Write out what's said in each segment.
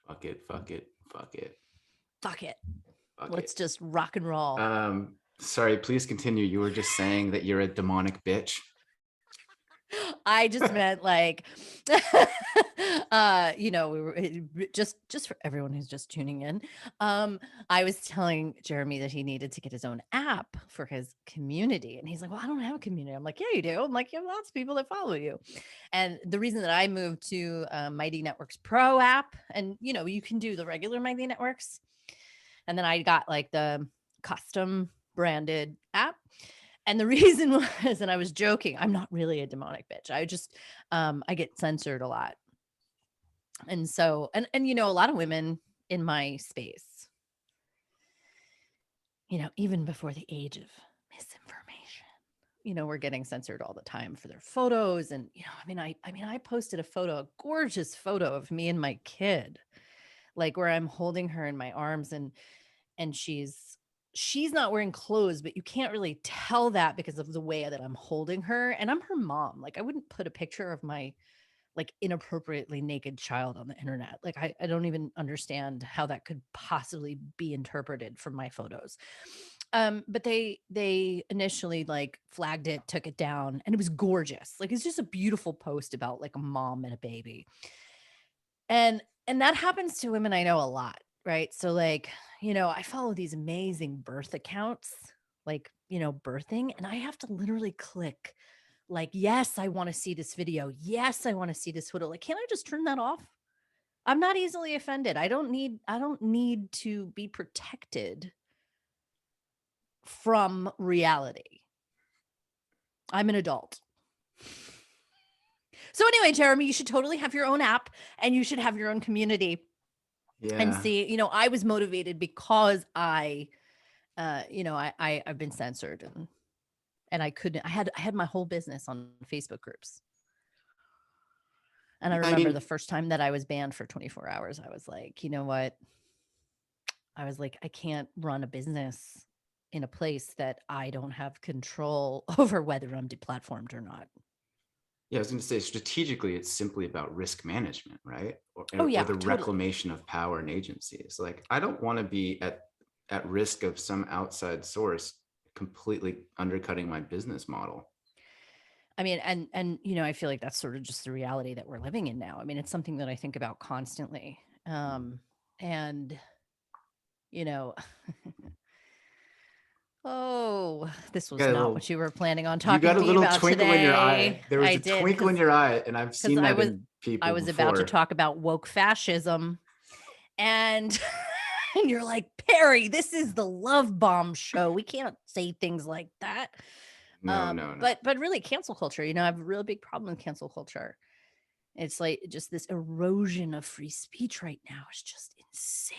Fuck it, fuck it, fuck it, Fuck it. fuck Let's it. just rock and roll. Sorry, please continue. You were just saying that you're a demonic bitch. I just meant like, we were just for everyone who's just tuning in. I was telling Jeremy that he needed to get his own app for his community. And he's like, well, I don't have a community. I'm like, yeah, you do. I'm like, you have lots of people that follow you. And the reason that I moved to Mighty Networks Pro app, and you can do the regular Mighty Networks. And then I got like the custom branded app. And the reason was, and I was joking, I'm not really a demonic bitch. I just, I get censored a lot. And so, and a lot of women in my space, even before the age of misinformation, we're getting censored all the time for their photos. And, I posted a photo, a gorgeous photo of me and my kid, like where I'm holding her in my arms and she's not wearing clothes, but you can't really tell that because of the way that I'm holding her. And I'm her mom. Like I wouldn't put a picture of my like inappropriately naked child on the internet. Like I don't even understand how that could possibly be interpreted from my photos. But they initially like flagged it, took it down, and it was gorgeous. Like it's just a beautiful post about like a mom and a baby. And that happens to women I know a lot, right? So like, I follow these amazing birth accounts, like, birthing, and I have to literally click like, yes, I want to see this video. Yes, I want to see this photo. Like, can't I just turn that off? I'm not easily offended. I don't need to be protected from reality. I'm an adult. So anyway, Jeremy, you should totally have your own app and you should have your own community. And Yeah. see, I was motivated because I've been censored and I couldn't, I had my whole business on Facebook groups. And I I remember mean, the first time that I was banned for 24 hours, I was like, you know what? I was like, I can't run a business in a place that I don't have control over whether I'm deplatformed or not. yeah, I was going to say strategically, it's simply about risk management, right? Oh Or yeah, the totally. reclamation of power and agency. It's like, I don't want to be at risk of some outside source completely undercutting my business model. I mean, and I feel like that's sort of just the reality that we're living in now. I mean, it's something that I think about constantly. And you know, oh, this You was got a not what little, you were planning on you talking got to a me little about twinkle in your eye. today. There was I a did twinkle in your eye, and I've because seen that in I people was about to before. talk about woke fascism and and you're like, Perry, this is the love bomb show. We can't say things like that. No, no, no. But really cancel culture, I have a real big problem with cancel culture. It's like just this erosion of free speech right now is just insane.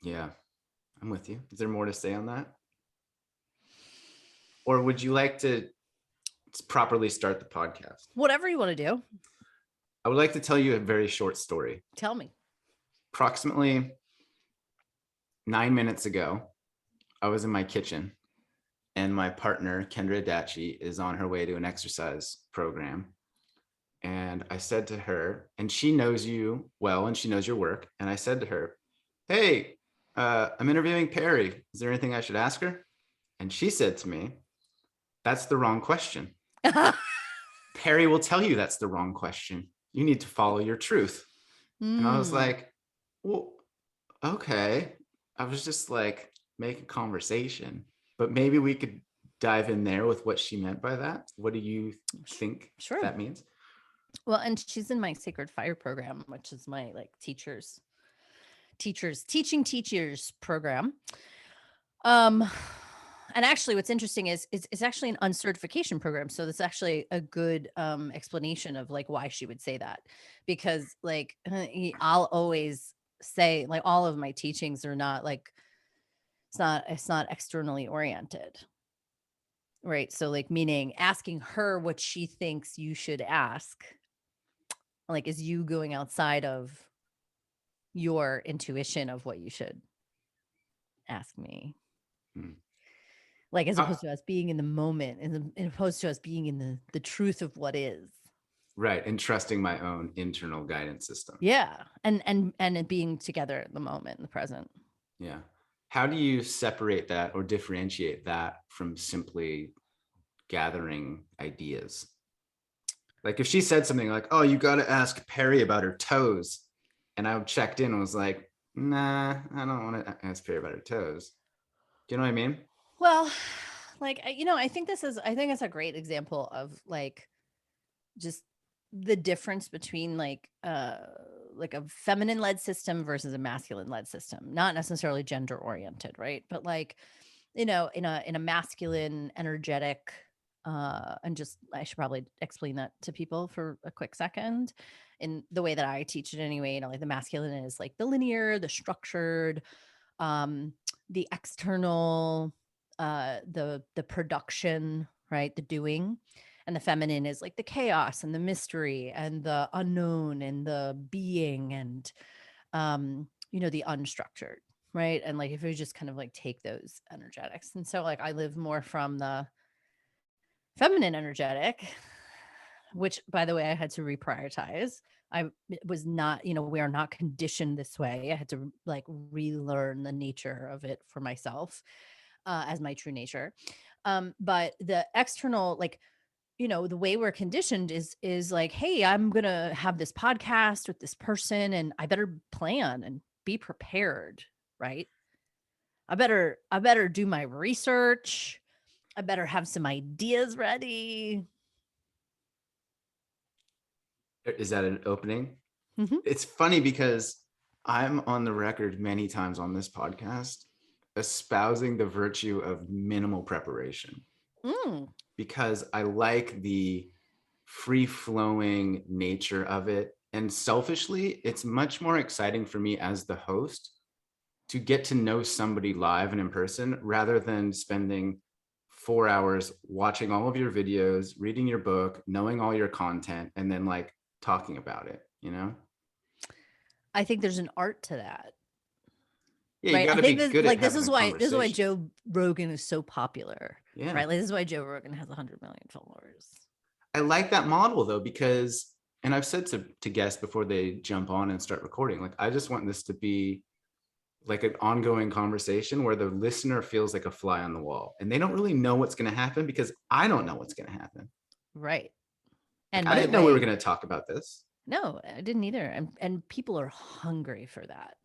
Yeah, I'm with you. Is there more to say on that? Or would you like to properly start the podcast? Whatever you want to do, I would like to tell you a very short story. tell me. Approximately 9 minutes ago, I was in my kitchen and my partner, Kendra Adachi, is on her way to an exercise program. And I said to her, and she knows you well and she knows your work. And I said to her, hey, I'm interviewing Perri. Is there anything I should ask her? And she said to me, that's the wrong question. Perri will tell you that's the wrong question. You need to follow your truth. And I was Mm, like, well, okay. I was just like making conversation, but maybe we could dive in there with what she meant by that. What do you think sure. that means? Well, and she's in my Sacred Fire program, which is my like teaching teachers program. Um, and actually, what's interesting is it's actually an uncertification program, so that's actually a good explanation of like why she would say that, because like I'll always say like all of my teachings are not like it's not externally oriented, right? So like meaning asking her what she thinks you should ask, like is you going outside of your intuition of what you should ask me. Hmm. Like, as Uh, opposed to us being in the moment and opposed to us being in the truth of what is. Right. And trusting my own internal guidance system. Yeah. And it being together at the moment, in the present. Yeah. How do you separate that or differentiate that from simply gathering ideas? Like if she said something like, "Oh, you got to ask Perri about her toes," and I checked in and was like, "Nah, I don't want to ask Perri about her toes." Do you know what I mean? Well, like, I think I think it's a great example of like just the difference between like a feminine led system versus a masculine led system, not necessarily gender oriented, right? But like, in a masculine, energetic, and just I should probably explain that to people for a quick second. In the way that I teach it anyway, like the masculine is like the linear, the structured, um, the external, the production, right? The doing. And the feminine is like the chaos and the mystery and the unknown and the being and the unstructured, right? And like if we just kind of like take those energetics. And so like I live more from the feminine energetic, which by the way I had to reprioritize. I was not, we are not conditioned this way. I had to like relearn the nature of it for myself, as my true nature. But the external, like, the way we're conditioned is like, hey, I'm gonna have this podcast with this person and I better plan and be prepared, right? I better do my research. I better have some ideas ready. Is that an opening? Mhm. It's funny because I'm on the record many times on this podcast espousing the virtue of minimal preparation Mm. because I like the free flowing nature of it. And selfishly, it's much more exciting for me as the host to get to know somebody live and in person rather than spending 4 hours watching all of your videos, reading your book, knowing all your content, and then like talking about it, you know? I think there's an art to that, Yeah, you right? got I to be think this good at like having a this is why conversation. Joe Rogan is so popular, Yeah. right? Like this is why Joe Rogan has 100 million followers. I like that model though, because, and I've said to guests before they jump on and start recording, like, I just want this to be like an ongoing conversation where the listener feels like a fly on the wall and they don't really know what's going to happen because I don't know what's going to happen. Right. Like, And I by the didn't know we were way, going to talk about this. no, I didn't either. And people are hungry for that.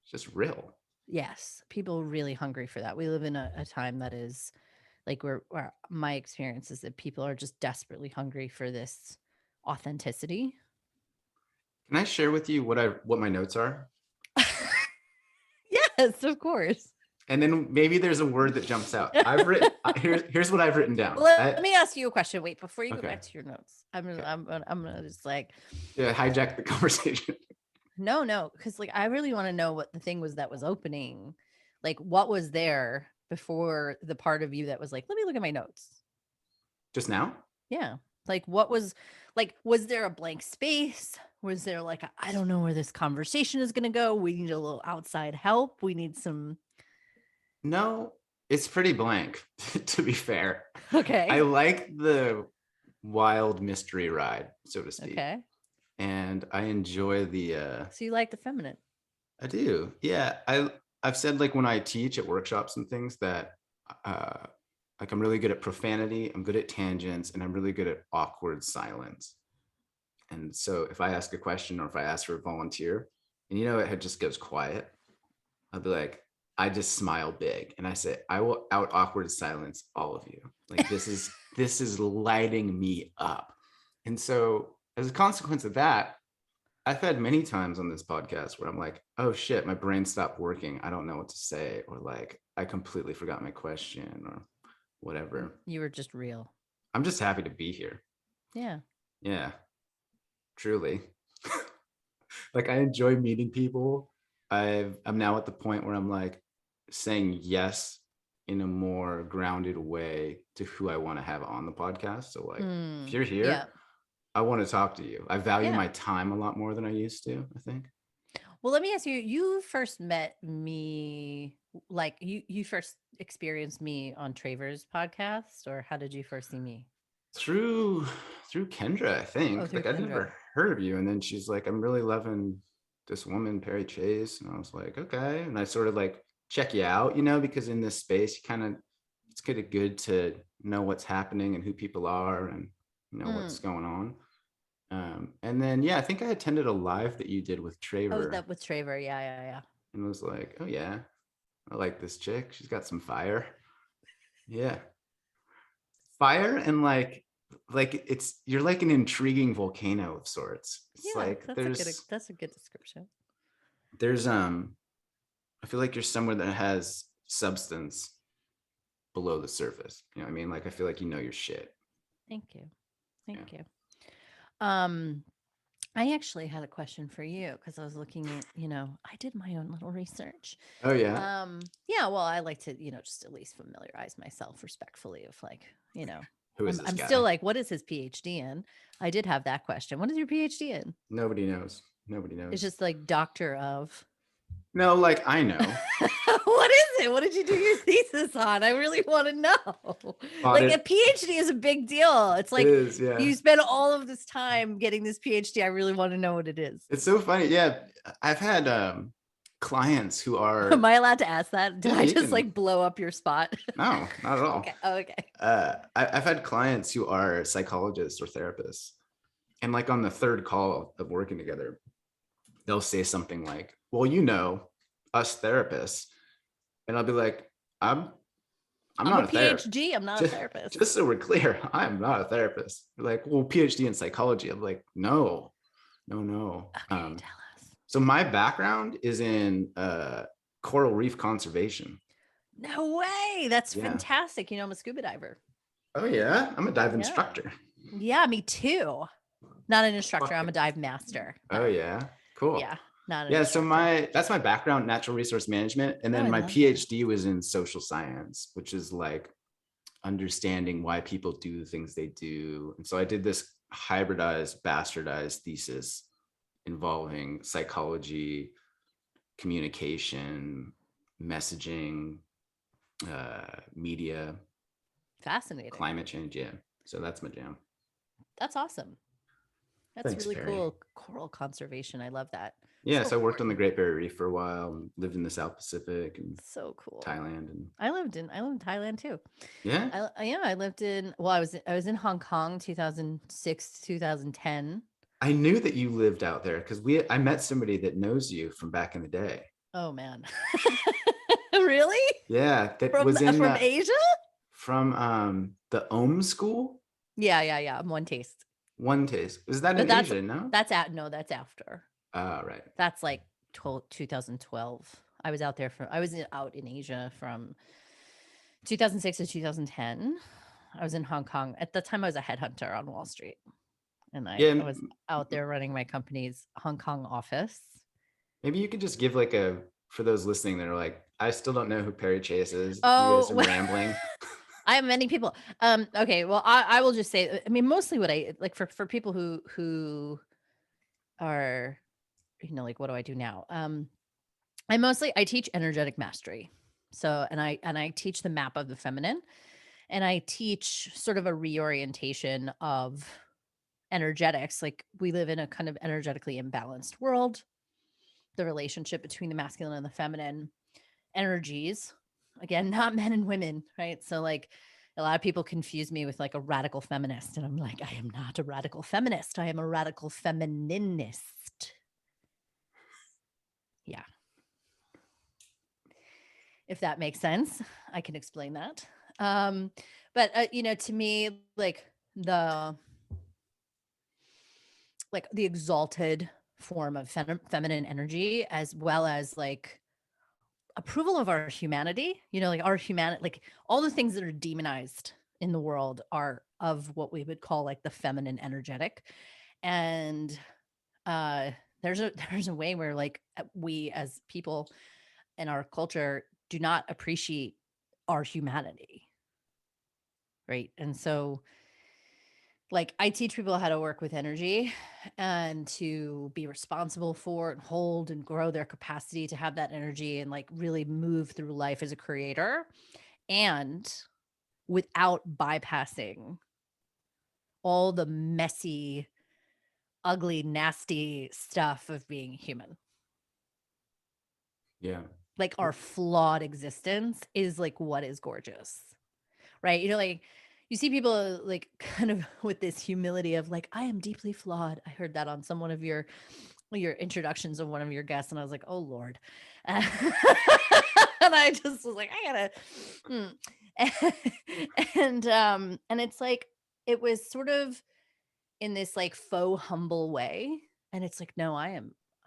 It's just real. Yes, people are really hungry for that. We live in a time that is like where my experience is that people are just desperately hungry for this authenticity. Can I share with you what my notes are? Yes, of course. And then maybe there's a word that jumps out. I've written here's what I've written down. Let me ask you a question. Wait, before you go Okay. back to your notes, I'm gonna, Okay. I'm gonna just like, Yeah, hijack the conversation. no, because like I really want to know what the thing was that was opening, like what was there before the part of you that was like, let me look at my notes. Just now? Yeah. Like what was like was there a blank space? Was there like I don't know where this conversation is going to go. We need a little outside help. We need some No, it's pretty blank, to be fair. I Okay. like the wild mystery ride, so to speak. Okay. And I enjoy the So you like the feminine. I do. Yeah. I've said like when I teach at workshops and things that uh like I'm really good at profanity, I'm good at tangents, and I'm really good at awkward silence. And so if I ask a question or if I ask for a volunteer and it just goes quiet, I'll be like, I just smile big and I say, I will out awkward silence all of you. Like this is lighting me up. And so as a consequence of that, I've had many times on this podcast where I'm like, oh shit, my brain stopped working. I don't know what to say, or like I completely forgot my question or whatever. You were just real. I'm just happy to be here. Yeah. Yeah, truly. Like I enjoy meeting people. I'm now at the point where I'm like saying yes in a more grounded way to who I want to have on the podcast. So like if you're Yeah. here, I want to talk to you. I value Yeah. my time a lot more than I used to, I think. Well, let me ask you, you first met me like you first experienced me on Traver's podcast, or how did you first see me? through Kendra, I Oh, think. through Like I'd Kendra. never heard of you, and then she's like, "I'm really loving this woman, Perri Chase," and I was like, "Okay," and I sort of like check you out, because in this space, you kind of it's kind of good to know what's happening and who people are and what's Mm. going on. And then yeah, I think I attended a live that you did with Oh, Traver, that with Traver. Yeah, yeah, yeah. and was like, "Oh yeah, I like this chick. She's got some fire." Yeah, fire and like it's you're like an intriguing volcano of sorts. It's Yeah, like there's that's a good description. there's I feel like you're somewhere that has substance below the surface. You know what I mean? Like I feel like your shit. Thank you. Yeah. Thank you. Um, I actually had a question for you because I was looking at, I did my own little research. Oh yeah. Yeah, well, I like to, just at least familiarize myself respectfully of like, Who is this I'm still guy? like, what is his PhD in? I did have that question. What is your PhD in? Nobody knows. Nobody It's knows. just like doctor of. No, like I know. What is it? What did you do your thesis on? I really want to know. Like a Audit. PhD is a big deal. It's It like is, yeah. you spend all of this time getting this PhD. I really want to know what it is. It's so funny. Yeah. I've had clients who Am are I allowed to ask that? Did yeah, I you just can like blow up your spot? no, not at all. Okay. Oh, okay. I've had clients who are psychologists or therapists, and like on the third call of working together, they'll say something like, "Well, us therapists," and I'll be like, I'm I'm a not a therapist. PhD. I'm not a Just, therapist. just so we're clear, I'm not a therapist." They're like, "Well, PhD in psychology." I'm like, no, no, no. Okay, tell us. So my background is in coral reef conservation. No way. That's Yeah. fantastic. I'm a scuba diver. Oh yeah, I'm a dive Yeah. instructor. Yeah, me too. Not an instructor. I'm Fuck. a dive master. Oh But yeah, cool. yeah, not an Yeah, so instructor. that's my background, natural resource management, and Oh, then I my love that. PhD was in social science, which is like understanding why people do the things they do. And so I did this hybridized, bastardized thesis involving psychology, communication, messaging, media, Fascinating. climate change. Yeah. So that's my jam. That's awesome. That's Thanks, really Perry. cool. Coral conservation. I love that. Yeah, So so I worked on the important. Great Barrier Reef for a while and lived in the South Pacific and So cool. Thailand and I lived in Thailand too. yeah. Yeah, I lived in well, I was in Hong Kong 2006 2010. I knew that you lived out there because I met somebody that knows you from back in the day. Oh man. Really? Yeah, that was in From Asia? from the Ohm school. Yeah, yeah, yeah. I'm one taste. One taste. Is that But in Asia? No. that's after. Right. That's like 2012. I was out in Asia from 2006 to 2010. I was in Hong Kong. At the time I was a headhunter on Wall Street. And I Yeah. was out there running my company's Hong Kong office. Maybe you could just give like a for those listening that are like, I still don't know who Perri Chase is. You guys are Oh, rambling. I have many people. Okay, well, I will just say, I mean, mostly what I like for people who are, like, what do I do now? I teach energetic mastery. So, and I teach the map of the feminine, and I teach sort of a reorientation of energetics. Like we live in a kind of energetically imbalanced world. The relationship between the masculine and the feminine energies, again, not men and women, right? So like a lot of people confuse me with like a radical feminist, and I'm like, I am not a radical feminist. I am a radical femininist. Yeah. If that makes sense, I can explain that. But to me, the the exalted form of feminine energy, as well as like approval of our humanity, like our humanity, like all the things that are demonized in the world are of what we would call like the feminine energetic. And uh there's a way where like we as people in our culture do not appreciate our humanity, right? And so like I teach people how to work with energy and to be responsible for and hold and grow their capacity to have that energy and like really move through life as a creator, and without bypassing all the messy, ugly, nasty stuff of being human. Yeah. Like our flawed existence is like what is gorgeous. Right? You know, like you see people like kind of with this humility of like, I am deeply flawed. I heard that on some one of your introductions of one of your guests, and I was like, oh Lord. And I just was like, I gotta and it's like it was sort of in this like faux humble way. And it's like, no, I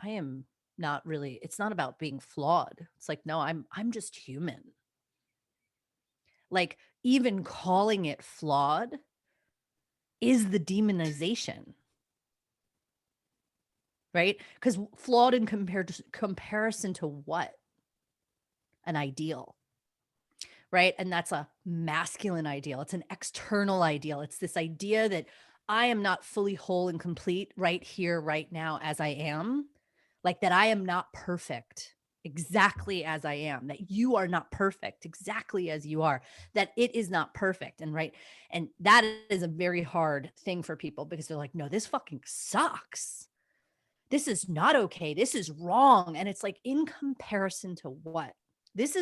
am not really, it's not about being flawed. It's like, no, I'm just human. Like even calling it flawed is the demonization, right? Because flawed in comparison to what? An ideal, right? And that's a masculine ideal. It's an external ideal. It's this idea that I am not fully whole and complete right here, right now, as I am, like that I am not perfect exactly as I am, that you are not perfect exactly as you are, that it is not perfect. And right. And that is a very hard thing for people because they're like, no, this fucking sucks. This is not okay. This is wrong. And it's like, in comparison to what? This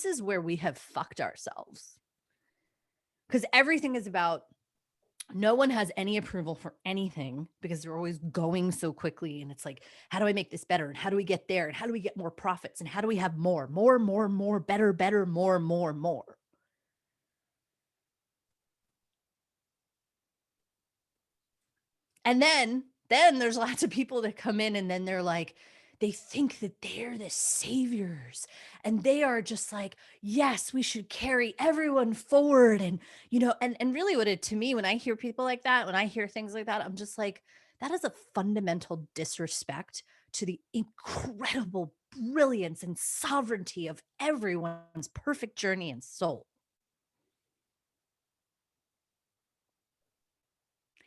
is where we have fucked ourselves. Because everything is about, no one has any approval for anything because they're always going so quickly. And it's like, how do I make this better? And how do we get there? And how do we get more profits? And how do we have more, better, more? And then there's lots of people that come in and then they're like, they think that they're the saviors and they are just like, yes, we should carry everyone forward. And, and really what it, to me, when I hear people like that, when I hear things like that, I'm just like, that is a fundamental disrespect to the incredible brilliance and sovereignty of everyone's perfect journey and soul.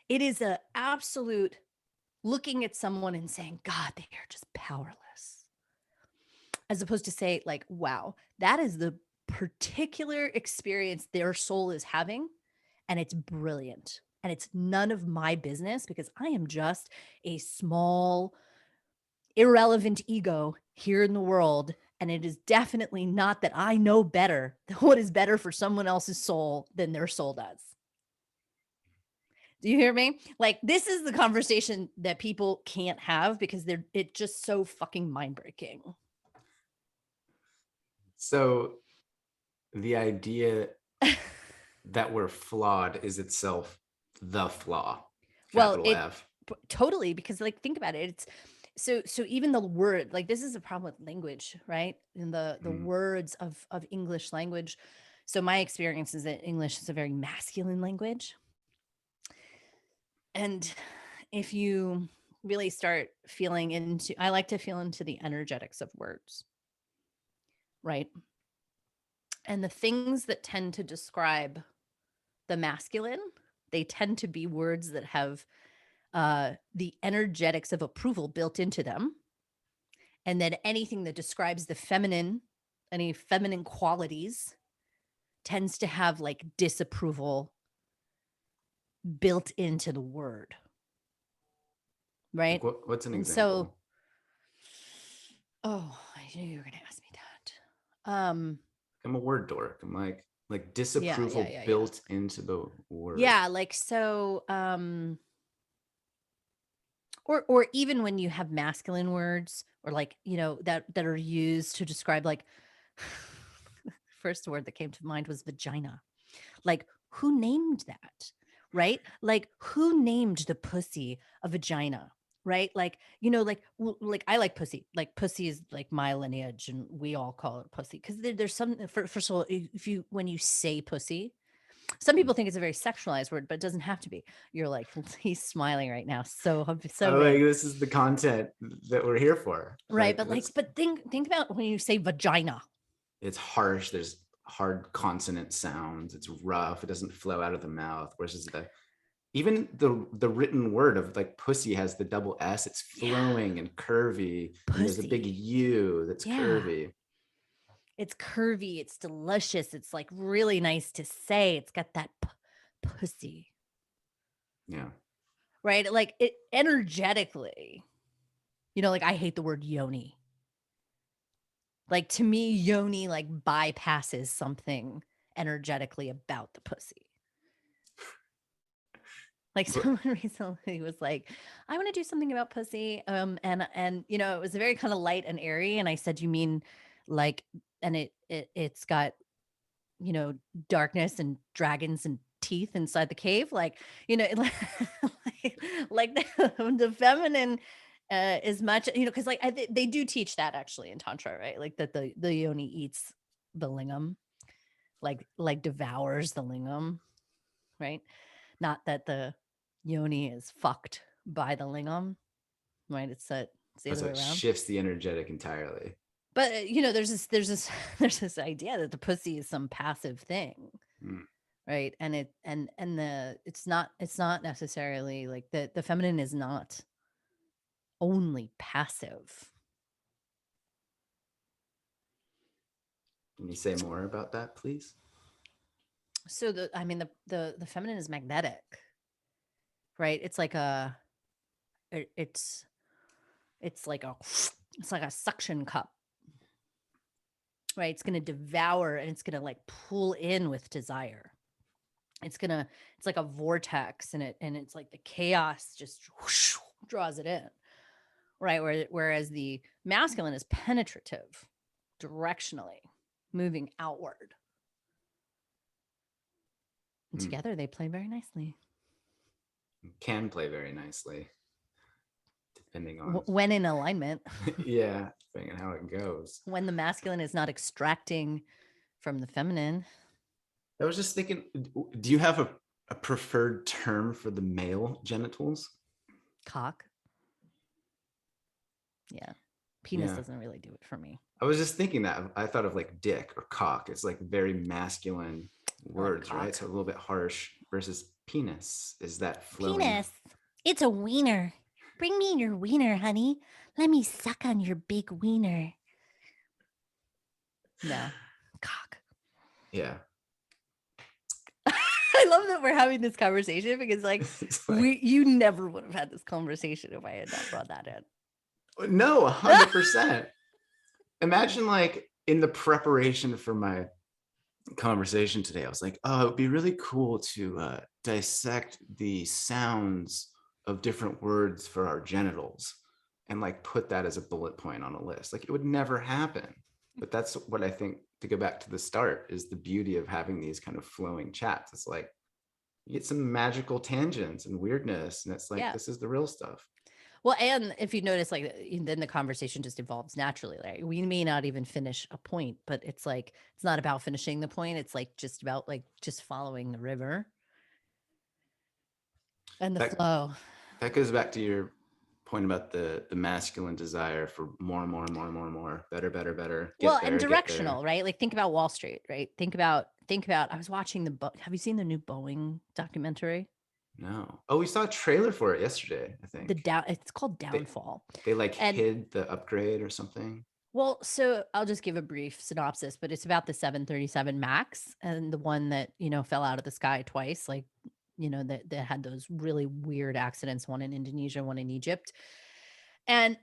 It is an absolute looking at someone and saying, God, they are just powerless. As opposed to say, like, wow, that is the particular experience their soul is having. And it's brilliant. And it's none of my business because I am just a small, irrelevant ego here in the world. And it is definitely not that I know better what is better for someone else's soul than their soul does. Do you hear me? Like, this is the conversation that people can't have because it's just so fucking mind-breaking. So the idea that we're flawed is itself the flaw, Well, capital F. totally, because like think about it. It's so even the word, like this is a problem with language, right? In the words of English language. So my experience is that English is a very masculine language. And if you really start feeling into, I like to feel into the energetics of words, right? And the things that tend to describe the masculine, they tend to be words that have the energetics of approval built into them. And then anything that describes the feminine, any feminine qualities, tends to have like disapproval built into the word. Right. Like what's an And example? oh, I knew you were going to ask me that. I'm a word dork. I'm like disapproval Yeah. built into the word. Yeah. Like, so, or even when you have masculine words or like, that are used to describe like, first word that came to mind was vagina. Like, who named that? Right? Like, who named the pussy a vagina? Right? Like, like I like pussy. Like, pussy is like my lineage, and we all call it pussy because there's some. First of all, when you say pussy, some people think it's a very sexualized word, but it doesn't have to be. You're like, he's smiling right now, so Oh, big. like this is the content that we're here for, Right? But think about when you say vagina. It's harsh. There's hard consonant sounds. It's rough. It doesn't flow out of the mouth. Whereas even the written word of like pussy has the double S. It's flowing and curvy, and there's a big Pussy. U that's curvy. It's curvy. It's delicious. It's like really nice to say. It's got that pussy. Yeah. right? Like it energetically, you know, like I hate the word yoni. Like to me, yoni like bypasses something energetically about the pussy. Like But someone recently was like, I want to do something about pussy. And you know, it was very kind of light and airy. And I said, you mean like, and it's got, you know, darkness and dragons and teeth inside the cave, like, you know, like the feminine is much, you know, because like they do teach that actually in tantra, right? Like that the yoni eats the lingam, like devours the lingam, right? Not that the yoni is fucked by the lingam, right? It's the other so way it around. shifts the energetic entirely. But you know, there's this there's this idea that the pussy is some passive thing, Mm. right? And it's not necessarily like the feminine is not only passive. Can you say more about that, please? So the feminine is magnetic, right? It's like a it, it's like a it's like a suction cup, right? It's going to devour and it's going to like pull in with desire. It's like a vortex, and it's like the chaos just whoosh, draws it in, right? Whereas the masculine is penetrative, directionally moving outward. And Mm. together they play very nicely. Can play very nicely, depending on When in alignment, yeah, depending on how it goes. when the masculine is not extracting from the feminine. I was just thinking, do you have a preferred term for the male genitals? Cock. Yeah. Penis Yeah. doesn't really do it for me. I was just thinking that. I thought of like dick or cock. It's like very masculine I like words, right? cock. So a little bit harsh versus penis is that flowing. Penis. It's a wiener. Bring me your wiener, honey. Let me suck on your big wiener. No. Cock. Yeah. I love that we're having this conversation because like Like, you never would have had this conversation if I had not brought that in. no, 100%. Imagine like in the preparation for my conversation today, I was like, oh, it would be really cool to dissect the sounds of different words for our genitals and like put that as a bullet point on a list. Like it would never happen. But that's what I think, to go back to the start, is the beauty of having these kind of flowing chats. It's like you get some magical tangents and weirdness, and it's like, Yeah. this is the real stuff. Well, and if you notice, like then the conversation just evolves naturally. Like we may not even finish a point, but it's like it's not about finishing the point. It's like just about like just following the river and the That flow. that goes back to your point about the masculine desire for more and more and more and more and more, better, better, better, Well, get and there, get there. directional, right? Like think about Wall Street, right? Think about. I was watching have you seen the new Boeing documentary? No. Oh, we saw a trailer for it yesterday, I think. It's called They Downfall. they like And hid the upgrade or something. well, so I'll just give a brief synopsis, but it's about the 737 Max and the one that, you know, fell out of the sky twice, like, you know, that had those really weird accidents, one in Indonesia, one in Egypt. And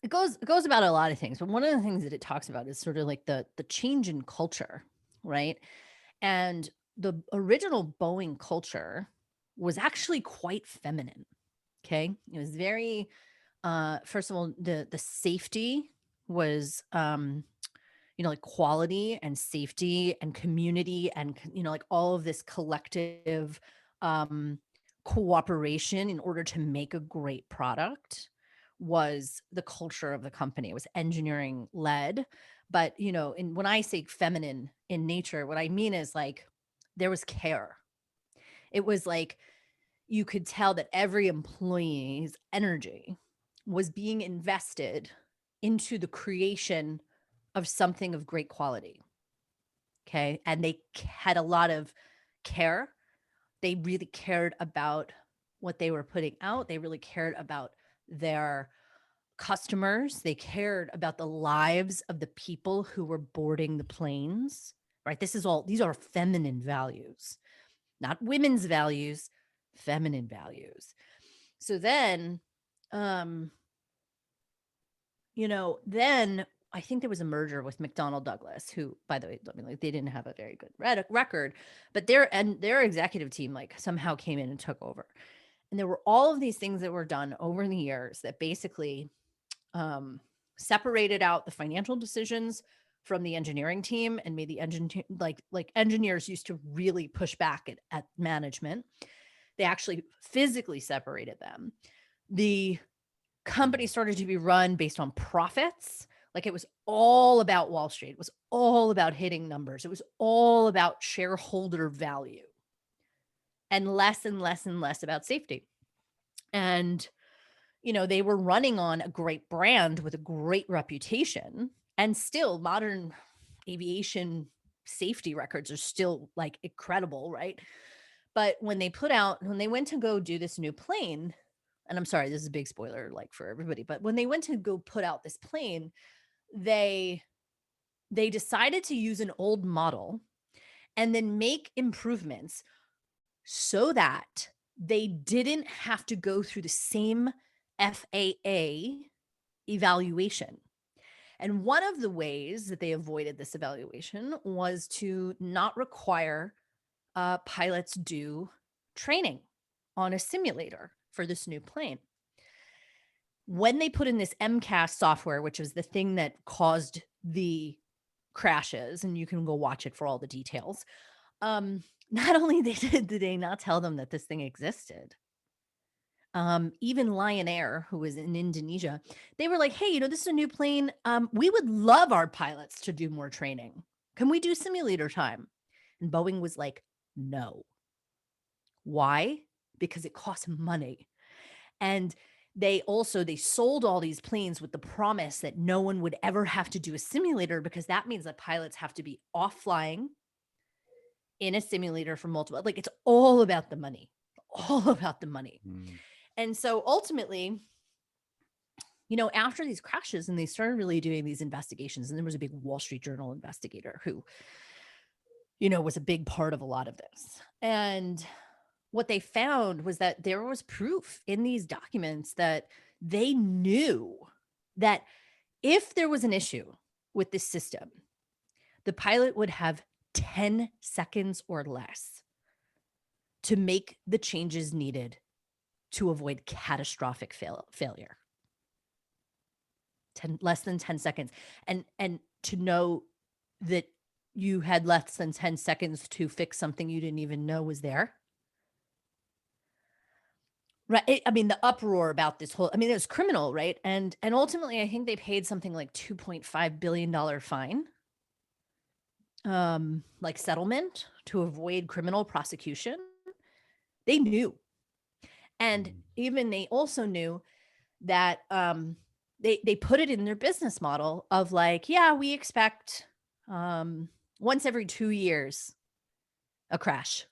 it goes about a lot of things, but one of the things that it talks about is sort of like the change in culture, right? And the original Boeing culture was actually quite feminine. Okay. It was very first of all, the safety was you know, like quality and safety and community and you know, like all of this collective um cooperation in order to make a great product was the culture of the company. It was engineering led. But you know, when I say feminine in nature, what I mean is like there was care. It was like you could tell that every employee's energy was being invested into the creation of something of great quality. Okay. And they had a lot of care. They really cared about what they were putting out. They really cared about their customers. They cared about the lives of the people who were boarding the planes, right? These are feminine values. not women's values, feminine values. So then, um, then I think there was a merger with McDonnell Douglas, who, by the way, I mean, like, they didn't have a very good record, but their executive team like somehow came in and took over. And there were all of these things that were done over the years that basically um, separated out the financial decisions from the engineering team and made the engineers used to really push back at management. They actually physically separated them. The company started to be run based on profits. Like, it was all about Wall Street. It was all about hitting numbers. It was all about shareholder value and less and less and less about safety. And, they were running on a great brand with a great reputation, and still modern aviation safety records are still like incredible, right? But when they went to go do this new plane, and I'm sorry, this is a big spoiler like for everybody, but when they went to go put out this plane, they decided to use an old model and then make improvements so that they didn't have to go through the same FAA evaluation. And one of the ways that they avoided this evaluation was to not require pilots do training on a simulator for this new plane. When they put in this MCAS software, which was the thing that caused the crashes, and you can go watch it for all the details, not only did they not tell them that this thing existed, even Lion Air, who was in Indonesia, they were like, hey, this is a new plane. We would love our pilots to do more training. Can we do simulator time? And Boeing was like, no. Why? Because it costs money. And they sold all these planes with the promise that no one would ever have to do a simulator, because that means that pilots have to be off flying in a simulator for multiple, like, it's all about the money, all about the money. And so ultimately, after these crashes, and they started really doing these investigations, and there was a big Wall Street Journal investigator who, was a big part of a lot of this. And what they found was that there was proof in these documents that they knew that if there was an issue with this system, the pilot would have 10 seconds or less to make the changes needed to avoid catastrophic failure. Less than 10 seconds. And to know that you had less than 10 seconds to fix something you didn't even know was there. Right. I mean, the uproar about this whole, it was criminal, right? And ultimately, I think they paid something like $2.5 billion fine, like settlement, to avoid criminal prosecution. They knew. And even they also knew that they put it in their business model of like, yeah, we expect once every 2 years a crash,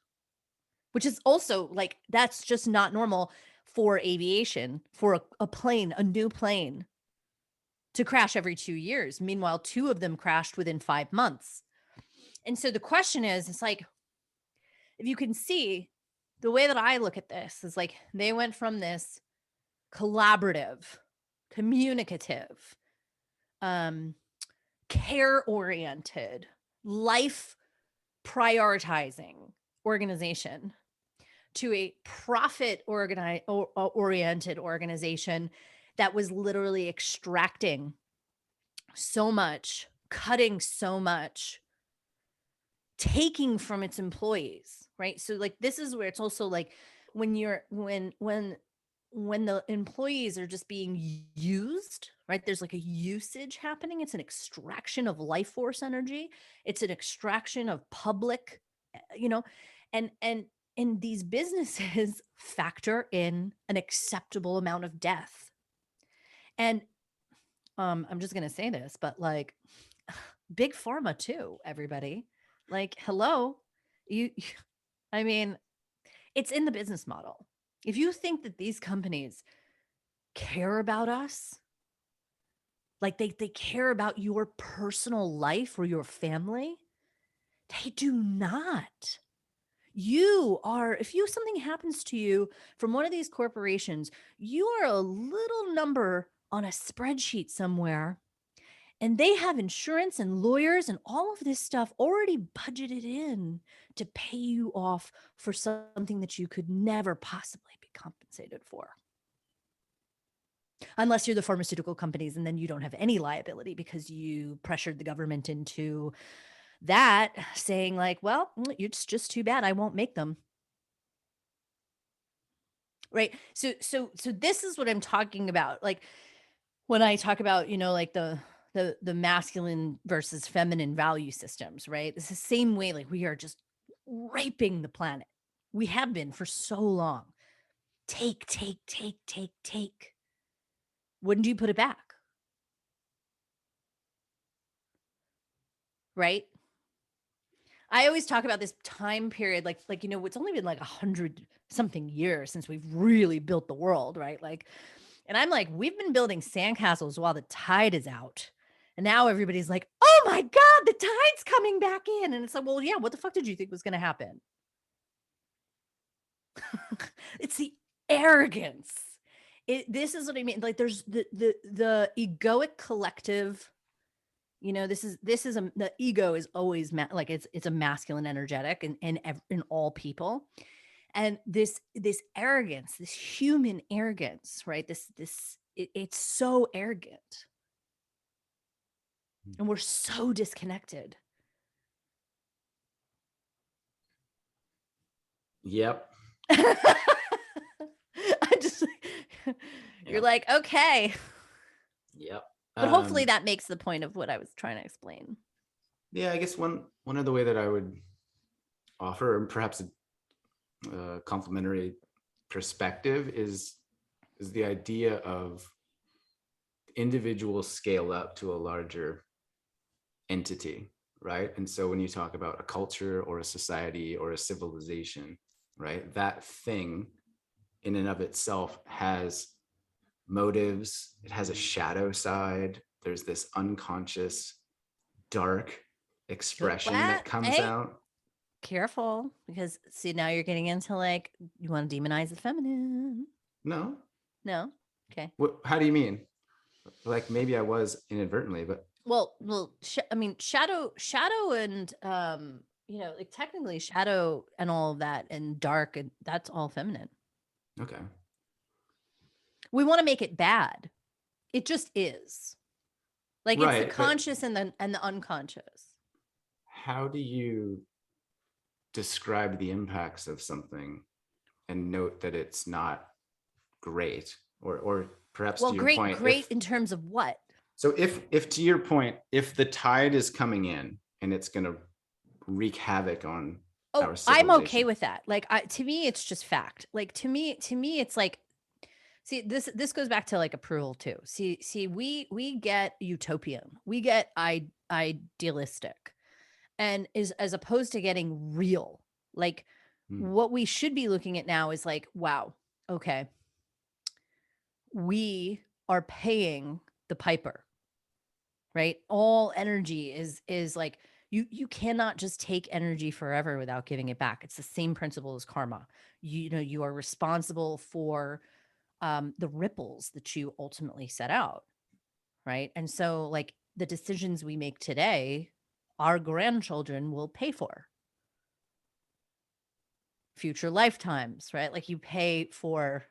which is also like, that's just not normal for aviation, for a plane, a new plane, to crash every 2 years. Meanwhile, 2 of them crashed within 5 months. And so the question is, it's like, if you can see, the way that I look at this is like, they went from this collaborative, communicative, care-oriented, life prioritizing organization to a profit oriented organization that was literally extracting so much, cutting so much, taking from its employees, right? So like, this is where it's also like, when the employees are just being used, right? There's like a usage happening. It's an extraction of life force energy. It's an extraction of public, and these businesses factor in an acceptable amount of death. And I'm just going to say this, but like, big pharma too, everybody. Like, hello, you I mean, it's in the business model. If you think that these companies care about us, like they care about your personal life or your family, they do not. if something happens to you from one of these corporations, you are a little number on a spreadsheet somewhere, and they have insurance and lawyers and all of this stuff already budgeted in to pay you off for something that you could never possibly be compensated for. Unless you're the pharmaceutical companies, and then you don't have any liability because you pressured the government into that, saying like, well, it's just too bad I won't make them. Right. So this is what I'm talking about. Like when I talk about, like the masculine versus feminine value systems, right? It's the same way, like we are just raping the planet. We have been for so long. Take, take, take, take, take. Wouldn't you put it back? Right? I always talk about this time period, like, it's only been like 100 something years since we've really built the world, right? Like, and I'm like, we've been building sandcastles while the tide is out. And now everybody's like, oh my God, the tide's coming back in. And it's like, well, yeah, what the fuck did you think was going to happen? It's the arrogance. This is what I mean. Like there's the egoic collective, the ego is always like it's a masculine energetic in all people. And this arrogance, this human arrogance, right? It's so arrogant. And we're so disconnected. Yep. I just you're like, okay. Yep. But hopefully that makes the point of what I was trying to explain. Yeah, I guess one other way that I would offer, or perhaps a complementary perspective, is the idea of individuals scale up to a larger entity, right? And so when you talk about a culture or a society or a civilization, right, that thing in and of itself has motives, it has a shadow side, there's this unconscious dark expression that comes out. Careful, because see, now you're getting into like, you want to demonize the feminine. No. Okay. How do you mean? Like maybe I was inadvertently, but well, I mean, shadow and like technically shadow and all of that and dark, and that's all feminine. Okay. We want to make it bad. It just is. Like right, it's the conscious and the unconscious. How do you describe the impacts of something and note that it's not great, or perhaps to your point, great in terms of what? So if to your point, if the tide is coming in and it's going to wreak havoc on our civilization, I'm okay with that. Like to me, it's just fact. Like to me, it's like, see, this goes back to like approval too. See, we get utopian, we get idealistic, and as opposed to getting real. Like what we should be looking at now is like, wow, okay, we are paying the piper, right? All energy is like, you cannot just take energy forever without giving it back. It's the same principle as karma. You are responsible for the ripples that you ultimately set out, right? And so like the decisions we make today, our grandchildren will pay for. Future lifetimes, right? Like you pay for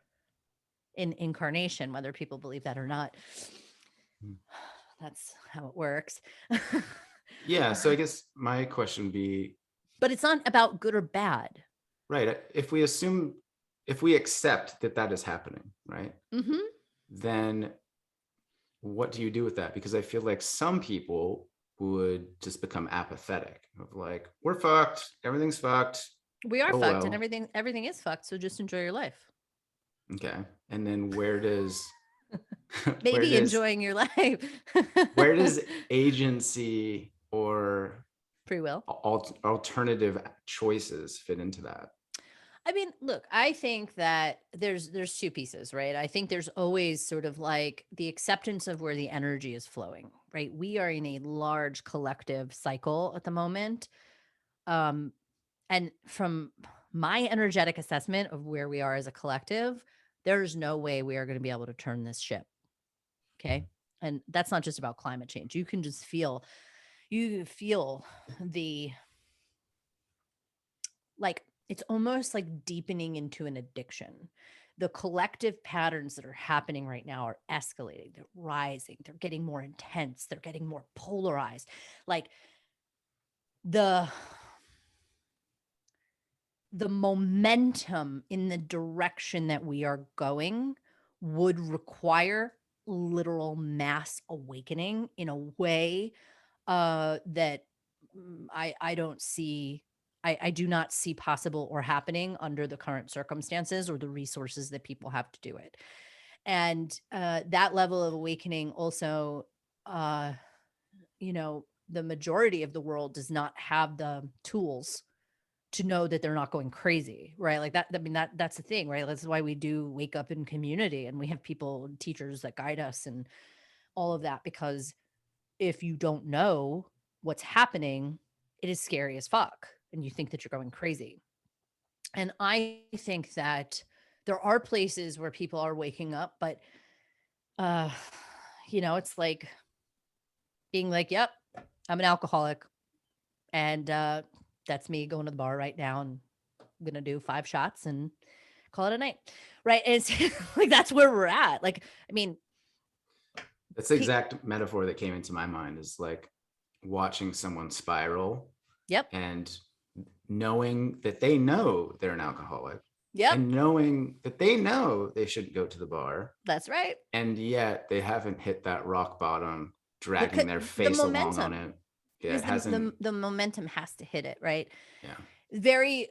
in incarnation, whether people believe that or not. That's how it works. Yeah. So I guess my question would be, but it's not about good or bad. Right. If we accept that is happening, right? Mm-hmm. Then what do you do with that? Because I feel like some people would just become apathetic of like, we're fucked. Everything's fucked. We are fucked, and everything is fucked. So just enjoy your life. Okay. And then where does maybe enjoying your life? Where does agency or free will, alternative choices fit into that? I mean, look, I think that there's two pieces, right? I think there's always sort of like the acceptance of where the energy is flowing, right? We are in a large collective cycle at the moment. And from my energetic assessment of where we are as a collective, there's no way we are going to be able to turn this ship. Okay. And that's not just about climate change. You can just feel, you feel the, like, it's almost like deepening into an addiction. The collective patterns that are happening right now are escalating, they're rising, they're getting more intense, they're getting more polarized. Like the the momentum in the direction that we are going would require literal mass awakening in a way that I don't see. I do not see possible or happening under the current circumstances or the resources that people have to do it. And that level of awakening also, uh, the majority of the world does not have the tools to know that they're not going crazy, right? Like that. I mean, that's the thing, right? That's why we do wake up in community and we have people, teachers that guide us and all of that, because if you don't know what's happening, it is scary as fuck. And you think that you're going crazy. And I think that there are places where people are waking up, but, uh, it's like being like, yep, I'm an alcoholic. And that's me going to the bar right now. And I'm going to do 5 shots and call it a night. Right. And it's like, that's where we're at. Like, I mean, That's the exact metaphor that came into my mind, is like watching someone spiral yep. and knowing that they know they're an alcoholic Yep. and knowing that they know they shouldn't go to the bar, That's right. and yet they haven't hit that rock bottom, dragging Because their the face along on momentum, it. Yeah, because it hasn't. the momentum has to hit it, right? Yeah, Very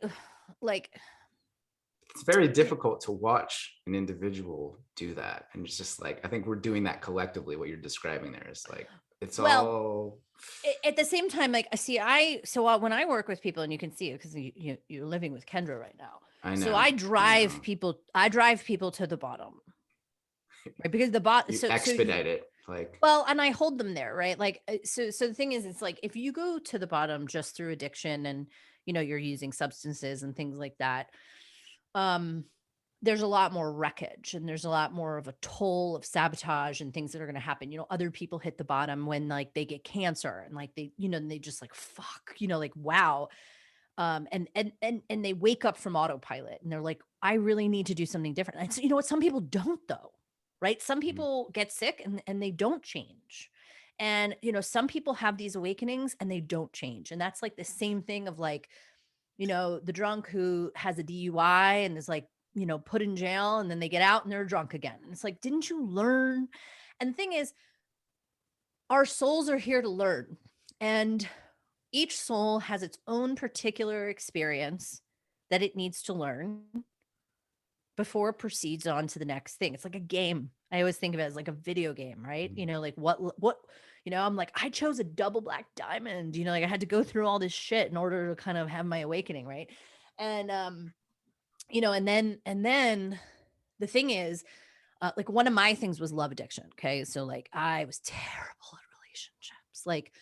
like, it's very difficult to watch an individual do that, and it's just like, I think we're doing that collectively. What you're describing there is like, it's well, all. at the same time, like, see, when I work with people, and you can see it because you're living with Kendra right now. I So know, I know. I drive people to the bottom, right? Because the bot, You so expedite it, like. well, and I hold them there, right? Like, so the thing is, it's like if you go to the bottom just through addiction and you're using substances and things like that, um, there's a lot more wreckage and there's a lot more of a toll of sabotage and things that are going to happen. Other people hit the bottom when like they get cancer and like and they just like, fuck, like, wow. And they wake up from autopilot and they're like, I really need to do something different. And so, what, some people don't though, right? Some Mhm. people get sick and they don't change. And, some people have these awakenings and they don't change. And that's like the same thing of like, the drunk who has a DUI and is like, put in jail and then they get out and they're drunk again. And it's like, didn't you learn? And the thing is, our souls are here to learn. And each soul has its own particular experience that it needs to learn before it proceeds on to the next thing. It's like a game. I always think of it as like a video game, right? Like what, I'm like, I chose a double black diamond, like I had to go through all this shit in order to kind of have my awakening, right? And and then the thing is, like one of my things was love addiction. Okay. So like I was terrible at relationships. Like,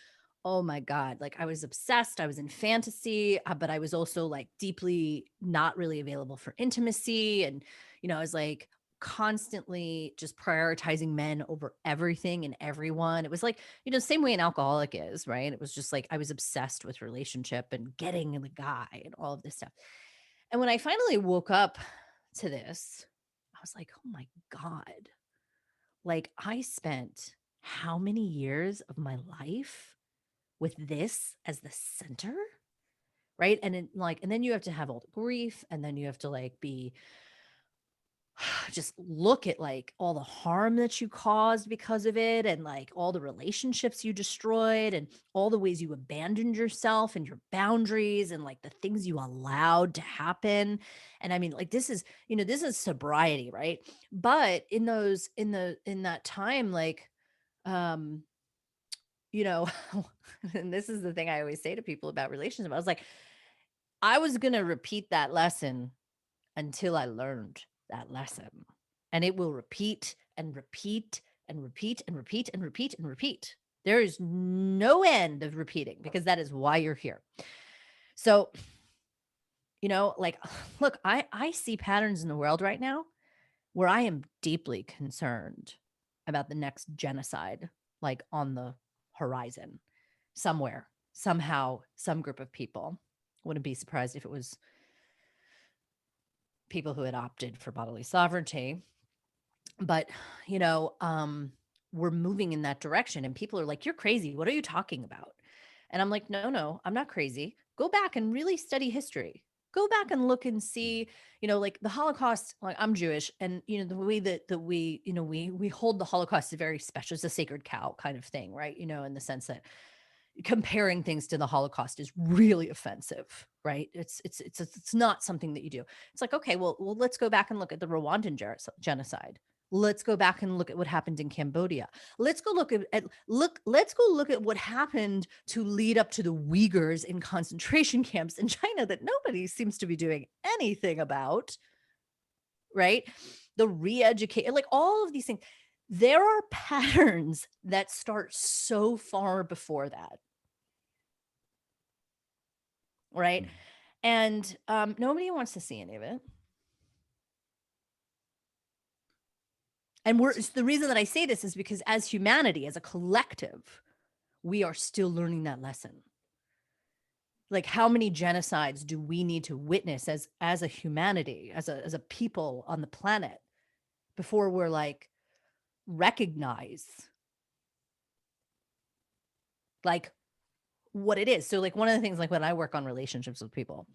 oh my God. Like I was obsessed. I was in fantasy, but I was also like deeply not really available for intimacy. And, I was like constantly just prioritizing men over everything and everyone. It was like, same way an alcoholic is, right? It was just like I was obsessed with relationship and getting the guy and all of this stuff. And when I finally woke up to this, I was like, oh my God. Like, I spent how many years of my life with this as the center? Right. And then you have to have all the grief, and then you have to like be just look at like all the harm that you caused because of it, and like all the relationships you destroyed, and all the ways you abandoned yourself and your boundaries, and like the things you allowed to happen. And I mean, like, this is sobriety, right? But in that time, like, um you know and this is the thing I always say to people about relationships. I was like, I was going to repeat that lesson until I learned that lesson. And it will repeat and repeat and repeat and repeat and repeat and repeat. There is no end of repeating, because that is why you're here. So Like, look, I see patterns in the world right now where I am deeply concerned about the next genocide, like on the horizon, somewhere, somehow, some group of people. Wouldn't be surprised if it was people who had opted for bodily sovereignty. But, you know, um, we're moving in that direction, and people are like, "You're crazy. What are you talking about?" And I'm like, "No, no, I'm not crazy. Go back and really study history. Go back and look and see, like the Holocaust. Like, I'm Jewish, and the way that we, we hold the Holocaust is very special. It's a sacred cow kind of thing, right? In the sense that comparing things to the Holocaust is really offensive, right? It's not something that you do. It's like, okay, well, let's go back and look at the Rwandan genocide. Let's go back and look at what happened in Cambodia. Let's go let's go look at what happened to lead up to the Uyghurs in concentration camps in China that nobody seems to be doing anything about, right? The re-educate, like all of these things. There are patterns that start so far before that, right? Mm. And nobody wants to see any of it. And the reason that I say this is because as humanity, as a collective, we are still learning that lesson. Like, how many genocides do we need to witness as a humanity, as a people on the planet, before we're like recognize like what it is? So like one of the things, like when I work on relationships with people,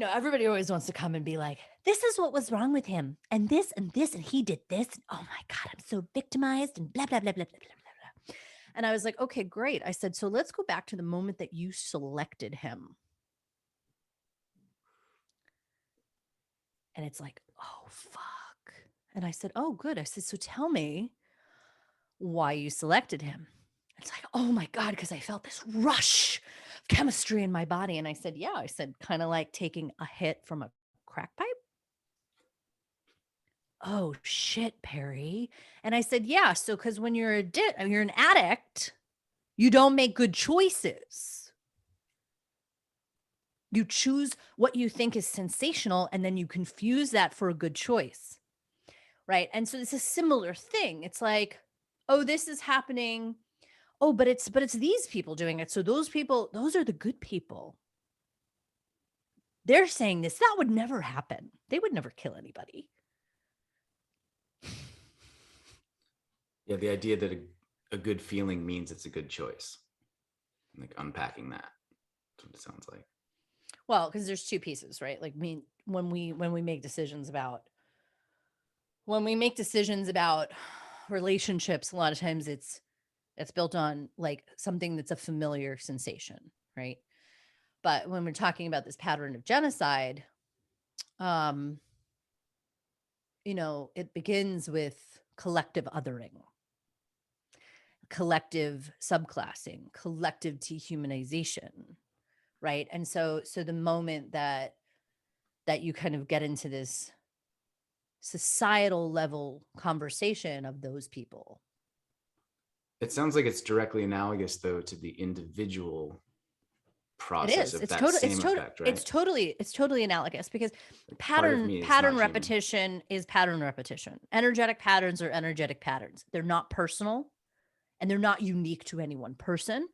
everybody always wants to come and be like, this is what was wrong with him, and this, and this, and he did this. And, oh my God, I'm so victimized, and blah, blah, blah, blah, blah, blah, blah. And I was like, okay, great. I said, so let's go back to the moment that you selected him. And it's like, oh, fuck. And I said, oh, good. I said, so tell me why you selected him. It's like, oh my God, because I felt this rush of chemistry in my body. And I said, yeah, I said, kind of like taking a hit from a crack pipe. Oh shit, Perry. And I said, yeah. So, because when you're you're an addict, you don't make good choices. You choose what you think is sensational, and then you confuse that for a good choice. Right. And so it's a similar thing. It's like, oh, this is happening. Oh, but it's these people doing it. So those people, those are the good people. They're saying this. That would never happen. They would never kill anybody. Yeah, the idea that a good feeling means it's a good choice. Like unpacking that. That's what it sounds like. Well, because there's two pieces, right? Like, when we make decisions about relationships, a lot of times it's built on like something that's a familiar sensation, right? But when we're talking about this pattern of genocide, um, it begins with collective othering, collective subclassing, collective dehumanization, right? And so the moment that you kind of get into this societal level conversation of those people. It sounds like it's directly analogous, though, to the individual It process is. of that same effect, right? It's totally analogous because Like part of pattern me is pattern not human. repetition is pattern repetition. Energetic patterns are energetic patterns. They're not personal, and they're not unique to any one person.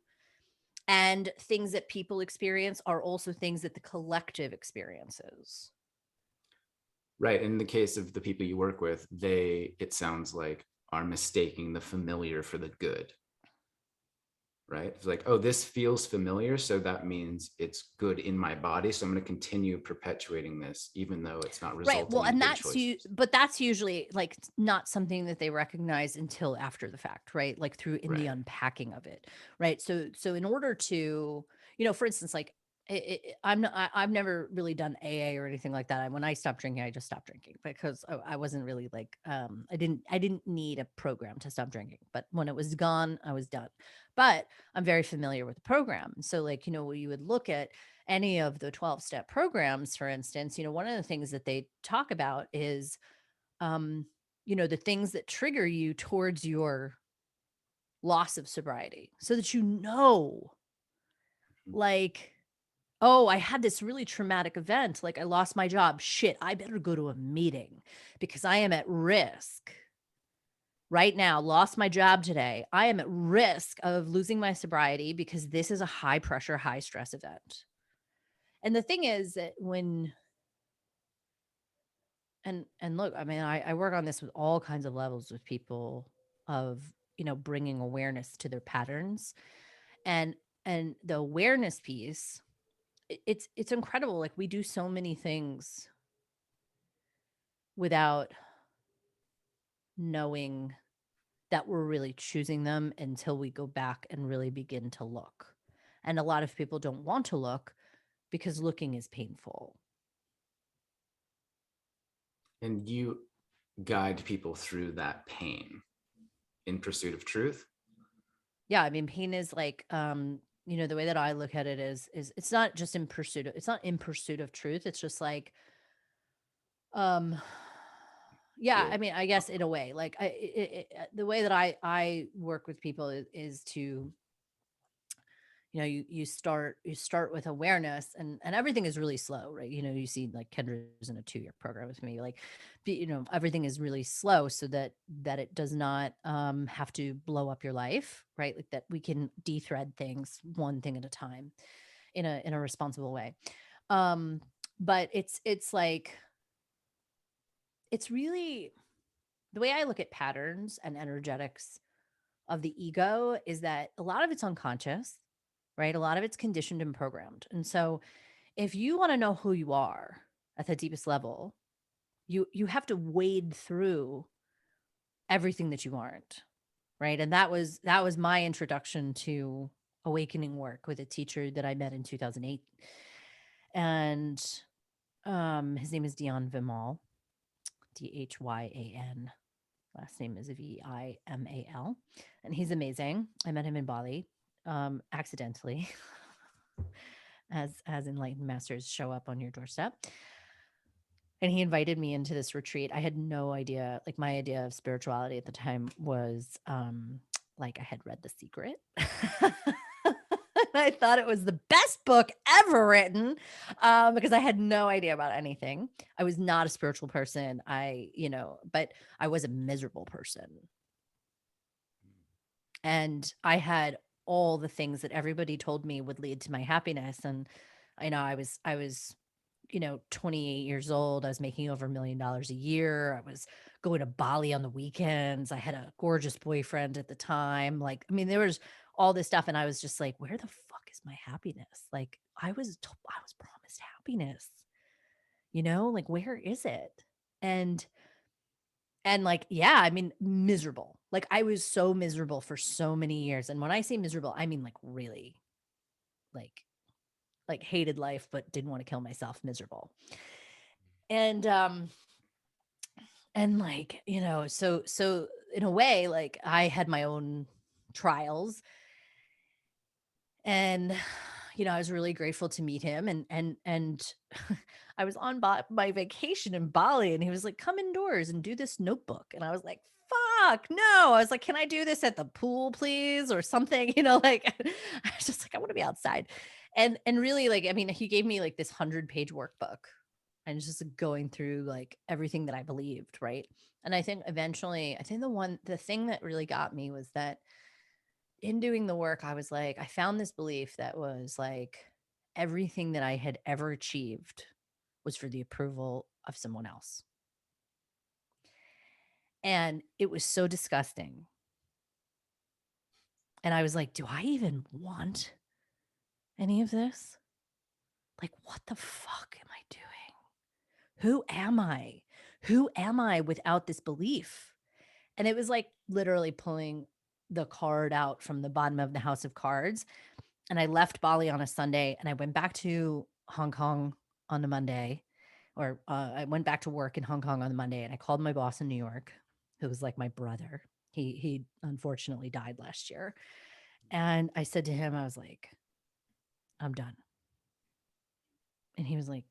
And things that people experience are also things that the collective experiences. Right. In the case of the people you work with, it sounds like, are mistaking the familiar for the good. Right. It's like, oh, this feels familiar. So that means it's good in my body. So I'm going to continue perpetuating this, even though it's not Right. Well, resulting in and good choices. but that's usually like not something that they recognize until after the fact, right? Like through in the Right. unpacking of it, right? So in order to, for instance, like I've never really done AA or anything like that. When I stopped drinking, I just stopped drinking because I wasn't really like I didn't need a program to stop drinking. But when it was gone, I was done. But I'm very familiar with the program. So like, you would look at any of the 12-step programs, for instance, one of the things that they talk about is, um, the things that trigger you towards your loss of sobriety so that, like, Oh, I had this really traumatic event. Like I lost my job. Shit, I better go to a meeting because I am at risk right now. Lost my job today. I am at risk of losing my sobriety because this is a high pressure, high stress event. And the thing is that when and look, I mean, I work on this with all kinds of levels with people of, bringing awareness to their patterns and the awareness piece, it's incredible. Like we do so many things without knowing that we're really choosing them until we go back and really begin to look. And a lot of people don't want to look because looking is painful. And you guide people through that pain in pursuit of truth. Yeah, I mean, pain is like, the way that I look at it is it's not just it's not in pursuit of truth. It's just like, um, yeah, I It, mean, I guess in a way, like the way that I work with people is to, you start with awareness and everything is really slow, right? You see like Kendra's in a 2-year program with me, like everything is really slow so that it does not have to blow up your life, right? Like that we can de-thread things one thing at a time in a responsible way. um but it's like it's really the way I look at patterns and energetics of the ego is that a lot of it's unconscious, right? A lot of it's conditioned and programmed. And so if you want to know who you are at the deepest level, you have to wade through everything that you aren't, right? And that was my introduction to awakening work with a teacher that I met in 2008. And his name is Dion Vimal, Dhyan. Last name is Vimal, and he's amazing. I met him in Bali, accidentally, as enlightened masters show up on your doorstep. And he invited me into this retreat. I had no idea. Like my idea of spirituality at the time was like I had read The Secret. I thought it was the best book ever written, because I had no idea about anything. I was not a spiritual person. But I was a miserable person. And I had all the things that everybody told me would lead to my happiness. And I was 28 years old. I was making over $1 million a year. I was going to Bali on the weekends. I had a gorgeous boyfriend at the time. Like, I mean, there was all this stuff. And I was just like, where the fuck is my happiness? Like, I was promised happiness, like, where is it? And, and like, yeah, I mean, miserable. Like, I was so miserable for so many years. And when I say miserable, I mean like really, like, hated life, but didn't want to kill myself, miserable. And like, so in a way, like I had my own trials. And I was really grateful to meet him. And I was on my vacation in Bali, and he was like, come indoors and do this notebook. And I was like, fuck no. I was like, can I do this at the pool, please, or something? Like I was just like, I want to be outside. And really, like, I mean, he gave me like this 100-page workbook and just going through like everything that I believed, right? And I think eventually, I think the thing that really got me was that in doing the work, I was like, I found this belief that was like everything that I had ever achieved was for the approval of someone else. And it was so disgusting. And I was like, do I even want any of this? Like, what the fuck am I doing? Who am I? Who am I without this belief? And it was like literally pulling the card out from the bottom of the house of cards. And I left Bali on a Sunday and I went back to Hong Kong on the Monday, or I went back to work in Hong Kong on the Monday, and I called my boss in New York, who was like my brother. He unfortunately died last year. And I said to him, I was like, I'm done. And he was like,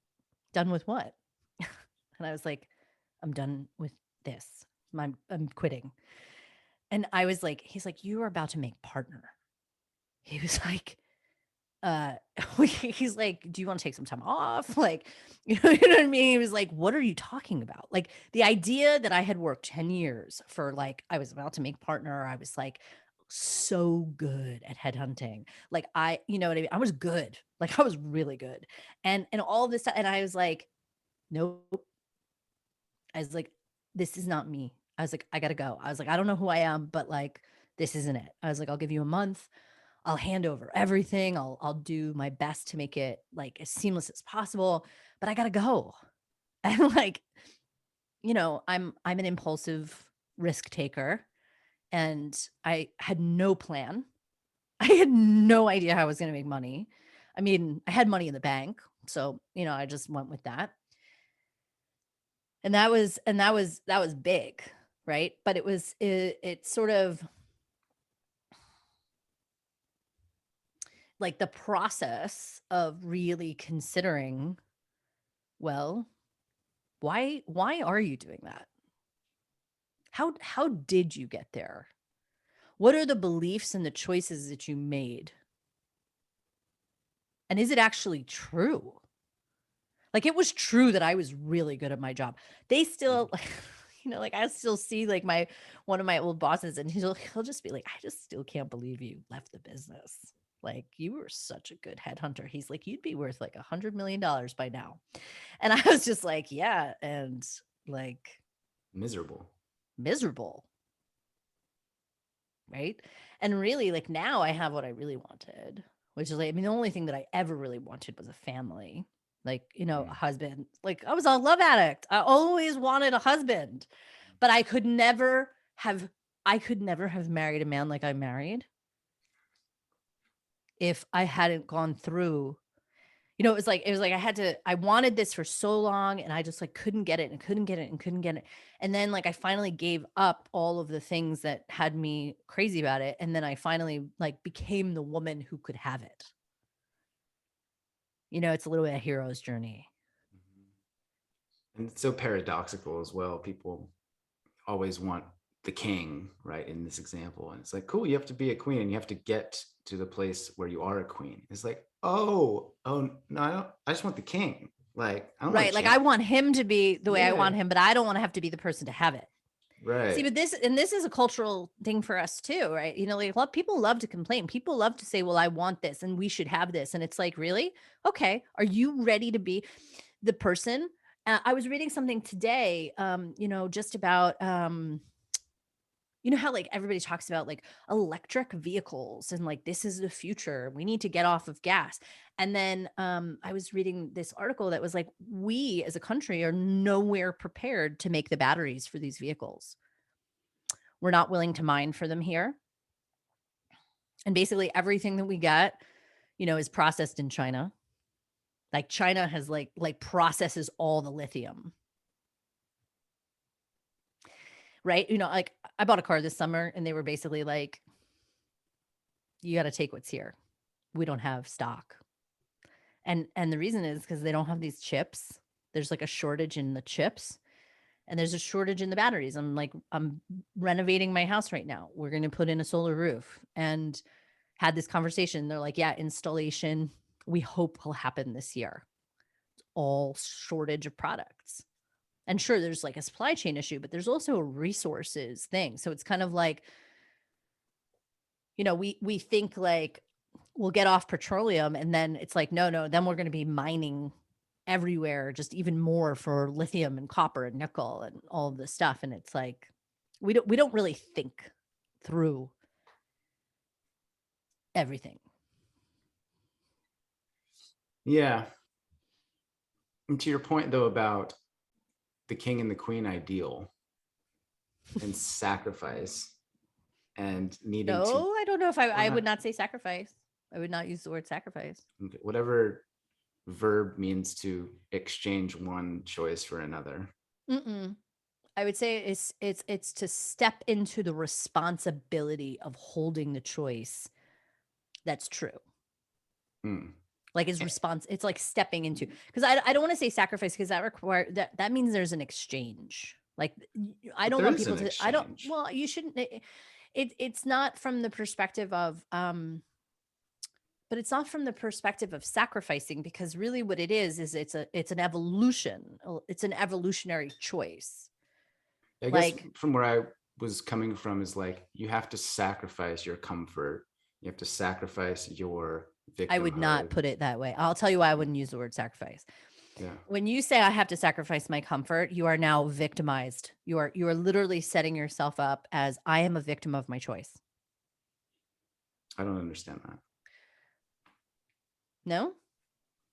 done with what? And I was like, I'm done with this. I'm quitting. And I was like, he's like, you are about to make partner. He was like, he's like, do you want to take some time off? Like, you know what I mean? He was like, what are you talking about? Like the idea that I had worked 10 years for, like, I was about to make partner. I was like so good at headhunting. Like you know what I mean? I was good. Like I was really good. And all this stuff. And I was like, nope. I was like, this is not me. I was like, I gotta go. I was like, I don't know who I am, but like, this isn't it. I was like, I'll give you a month. I'll hand over everything. I'll do my best to make it like as seamless as possible, but I gotta go. And like, I'm an impulsive risk taker, and I had no plan. I had no idea how I was gonna make money. I mean, I had money in the bank, so I just went with that. And that was big, right? But it's sort of like the process of really considering, well, why are you doing that? How did you get there? What are the beliefs and the choices that you made? And is it actually true? Like, it was true that I was really good at my job. They still like I still see like one of my old bosses, and he'll just be like, I just still can't believe you left the business. Like, you were such a good headhunter. He's like, you'd be worth like $100 million by now. And I was just like, yeah, and like Miserable. miserable, right? And really, like, now I have what I really wanted, which is like, I mean, the only thing that I ever really wanted was a family, like, a husband. Like, I was a love addict. I always wanted a husband, but I could never have married a man like I married if I hadn't gone through. It was like I wanted this for so long, and I just like couldn't get it and couldn't get it and couldn't get it. And then like I finally gave up all of the things that had me crazy about it. And then I finally like became the woman who could have it. It's a little bit of a hero's journey. And it's so paradoxical as well. People always want the king, right? In this example. And it's like, cool, you have to be a queen and you have to get to the place where you are a queen. It's like, oh no, I just want the king. Like, I don't want Right. to Like, change. I want him to be the way I Yeah. want him, but I don't want to have to be the person to have it. See, Right. but this is a cultural thing for us too, right? Like, people love to complain. People love to say, well, I want this and we should have this. And it's like, really? Okay. Are you ready to be the person? I was reading something today, just about, how like everybody talks about like electric vehicles and like this is the future. We need to get off of gas. And then I was reading this article that was like, we as a country are nowhere prepared to make the batteries for these vehicles. We're not willing to mine for them here. And basically everything that we get, is processed in China. Like, China has like processes all the lithium. Right? Like, I bought a car this summer and they were basically like, you got to take what's here. We don't have stock. And the reason is because they don't have these chips. There's like a shortage in the chips, and there's a shortage in the batteries. I'm renovating my house right now. We're going to put in a solar roof, and had this conversation. They're like, yeah, installation, we hope will happen this year. It's all shortage of products. And sure, there's like a supply chain issue, but there's also a resources thing. So it's kind of like, we think like we'll get off petroleum, and then it's like, no, then we're going to be mining everywhere, just even more for lithium and copper and nickel and all of this stuff. And it's like, we don't really think through everything. Yeah. And to your point though about the king and the queen ideal and sacrifice and needing to No, I don't know if I would not, not say sacrifice. I would not use the word sacrifice. whatever verb means to exchange one choice for another. Mm-mm. I would say it's to step into the responsibility of holding the choice that's true. Mm. Like, it's like stepping into, because I don't want to say sacrifice, because that means there's an exchange. Like, I But don't there want is people an to, I don't, exchange. well, you shouldn't, it's not from the perspective of, But it's not from the perspective of sacrificing, because really what it is it's an evolution. It's an evolutionary choice. I guess Like, from where I was coming from is like you have to sacrifice your comfort. You have to sacrifice your I would not victimhood. put it that way. I'll tell you why I wouldn't use the word sacrifice. Yeah. When you say I have to sacrifice my comfort, you are now victimized. You are literally setting yourself up as I am a victim of my choice. I don't understand that. No?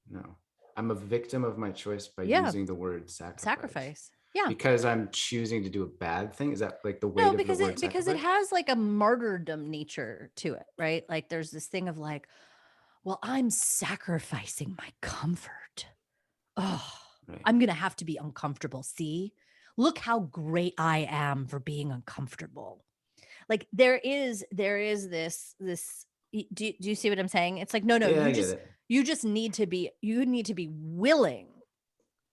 No. I'm a victim of my choice by Yeah. using the word sacrifice. Sacrifice. Yeah. Because I'm choosing to do a bad thing. Is that like the No, weight of the because word it sacrifice? has like a martyrdom nature to it, right? Like there's this thing of like, well, I'm sacrificing my comfort. Oh, Right. I'm going to have to be uncomfortable. See? Look how great I am for being uncomfortable. Like there is this do you see what I'm saying? It's like, no, Yeah, I get it. you just need to be willing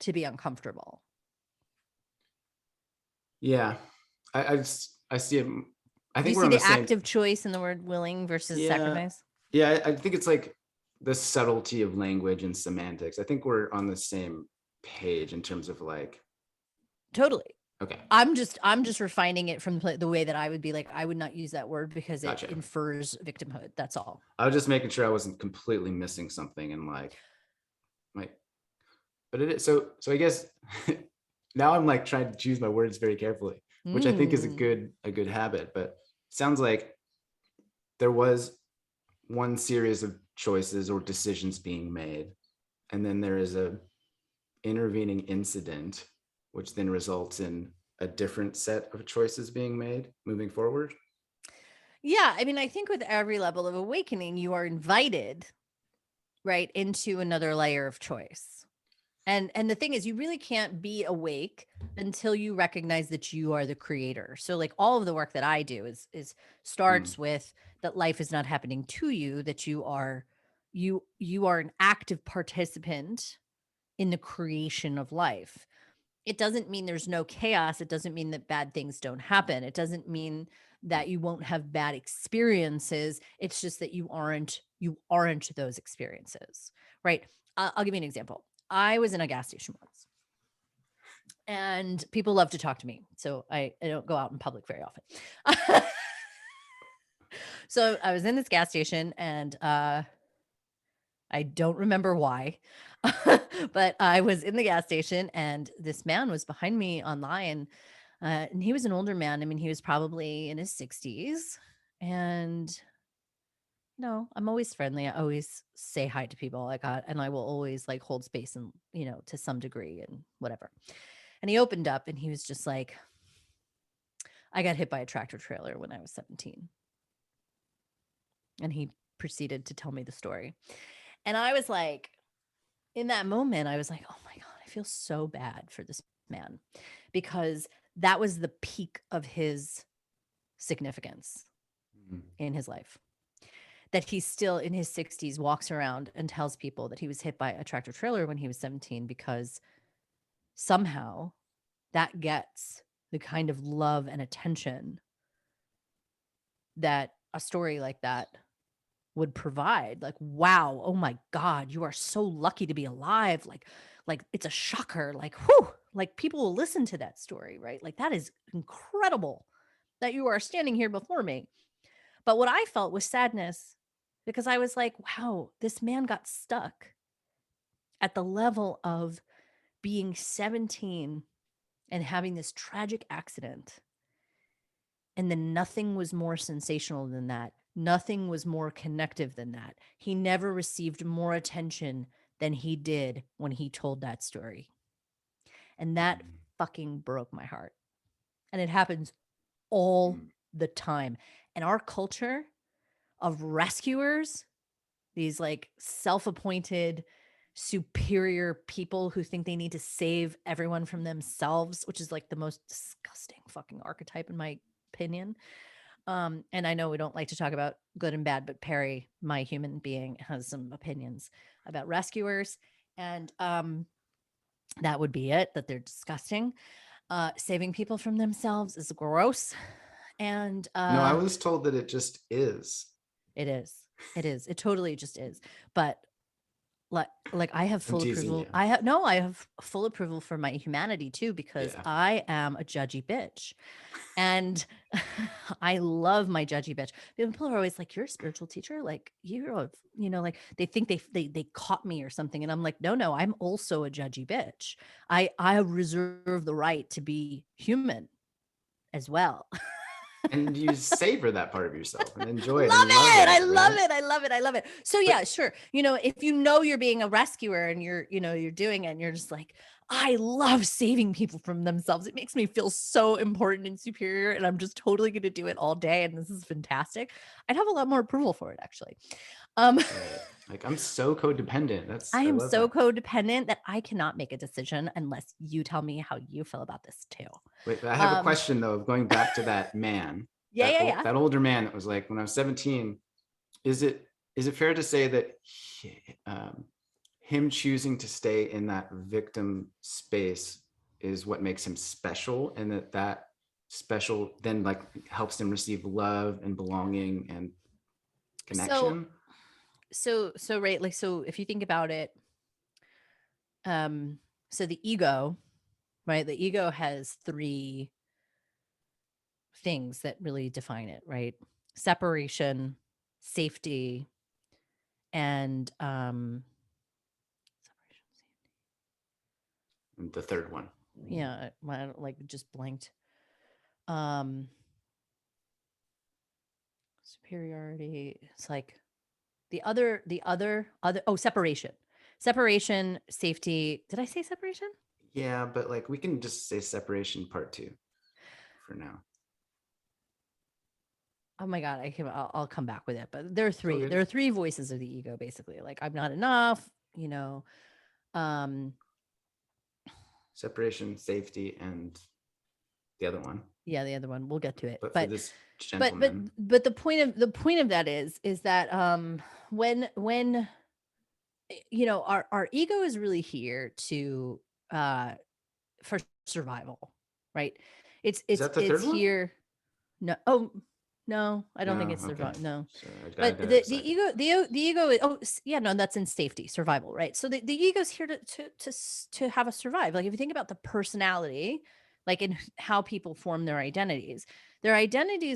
to be uncomfortable. Yeah. I see it. I Do you think we're see on the the same. active choice in the word willing versus Yeah. sacrifice? Yeah. I think it's like the subtlety of language and semantics. I think we're on the same page in terms of like, Totally. okay, I'm just refining it from the way that I would be like, I would not use that word because it gotcha. infers victimhood. That's all. I was just making sure I wasn't completely missing something and like, but it is so I guess now I'm like trying to choose my words very carefully, which I think is Mm. a good habit. But it sounds like there was one series of choices or decisions being made, and then there is a intervening incident, which then results in a different set of choices being made moving forward. Yeah, I mean, I think with every level of awakening, you are invited right into another layer of choice. And the thing is, you really can't be awake until you recognize that you are the creator. So like all of the work that I do is Mm, starts with that life is not happening to you, that you are an active participant in the creation of life. It doesn't mean there's no chaos. It doesn't mean that bad things don't happen. It doesn't mean that you won't have bad experiences. It's just that you aren't those experiences, right? I'll give you an example. I was in a gas station once, and people love to talk to me, so I don't go out in public very often. So I was in this gas station, and I don't remember why, but I was in the gas station and this man was behind me online. And he was an older man. I mean, he was probably in his 60s. And no, I'm always friendly. I always say hi to people. And I will always like hold space and, to some degree and whatever. And he opened up and he was just like, I got hit by a tractor trailer when I was 17. And he proceeded to tell me the story. And I was like, in that moment, I was like, oh my God, I feel so bad for this man because that was the peak of his significance mm, in his life. That he still in his 60s walks around and tells people that he was hit by a tractor trailer when he was 17 because somehow that gets the kind of love and attention that a story like that would provide. Like, wow, oh my God, you are so lucky to be alive. Like it's a shocker. Like, whew, like people will listen to that story, right? Like that is incredible that you are standing here before me. But what I felt was sadness because I was like, wow, this man got stuck at the level of being 17 and having this tragic accident. And then nothing was more sensational than that. Nothing was more connective than that. He never received more attention than he did when he told that story. And that mm, fucking broke my heart. And it happens all mm, the time. And our culture of rescuers, these like self appointed superior people who think they need to save everyone from themselves, which is like the most disgusting fucking archetype, in my opinion. And I know we don't like to talk about good and bad, but Perry, my human being, has some opinions about rescuers. And that would be it, that they're disgusting. Saving people from themselves is gross. And no, I was told that it just is. it is. It is. It totally just is. But like I have I'm full teasing approval. you. I have full approval for my humanity too, because Yeah. I am a judgy bitch. And I love my judgy bitch. People are always like, "You're a spiritual teacher, like you're a, like they think they caught me or something." And I'm like, no, I'm also a judgy bitch. I reserve the right to be human as well. And you savor that part of yourself and enjoy it Love and love it. I it, love right? it. I love it. I love it. So But yeah, sure. If you're being a rescuer and you're doing it and you're just like, I love saving people from themselves. It makes me feel so important and superior, and I'm just totally going to do it all day, and this is fantastic. I'd have a lot more approval for it, actually. Um right. Like I'm so codependent. I I am love so that. codependent that I cannot make a decision unless you tell me how you feel about this too. Wait, I have a Um question though, going back to that man, yeah, yeah, yeah. that older man that was like, when I was 17, is it fair to say that him choosing to stay in that victim space is what makes him special, and that special then like helps him receive love and belonging and So connection? right, like, so if you think about it, so the ego, right? The ego has three things that really define it, right? Separation, safety, and separation, And the third one. safety. Yeah, like just blanked. Um Superiority. It's like the other oh, separation. Separation, safety. Did I say separation? Yeah, but like we can just say separation part two for now. Oh my god, I'll come back with it. But there are It's all three. good. There are three voices of the ego, basically. Like, I'm not enough, you know. Um, Separation, safety, and the other one. yeah, the other one. We'll get to it. But for But this but but gentleman, but the point of that is that when our ego is really here to uh for survival, right? It's is it's that the it's third one? here. No, oh no, I don't think No, it's okay. survival. No, Sorry, I but got the excited. ego, the ego is, yeah, no, that's in safety, survival, right? So the ego's here to have us survive. Like, if you think about the personality, like in how people form their identities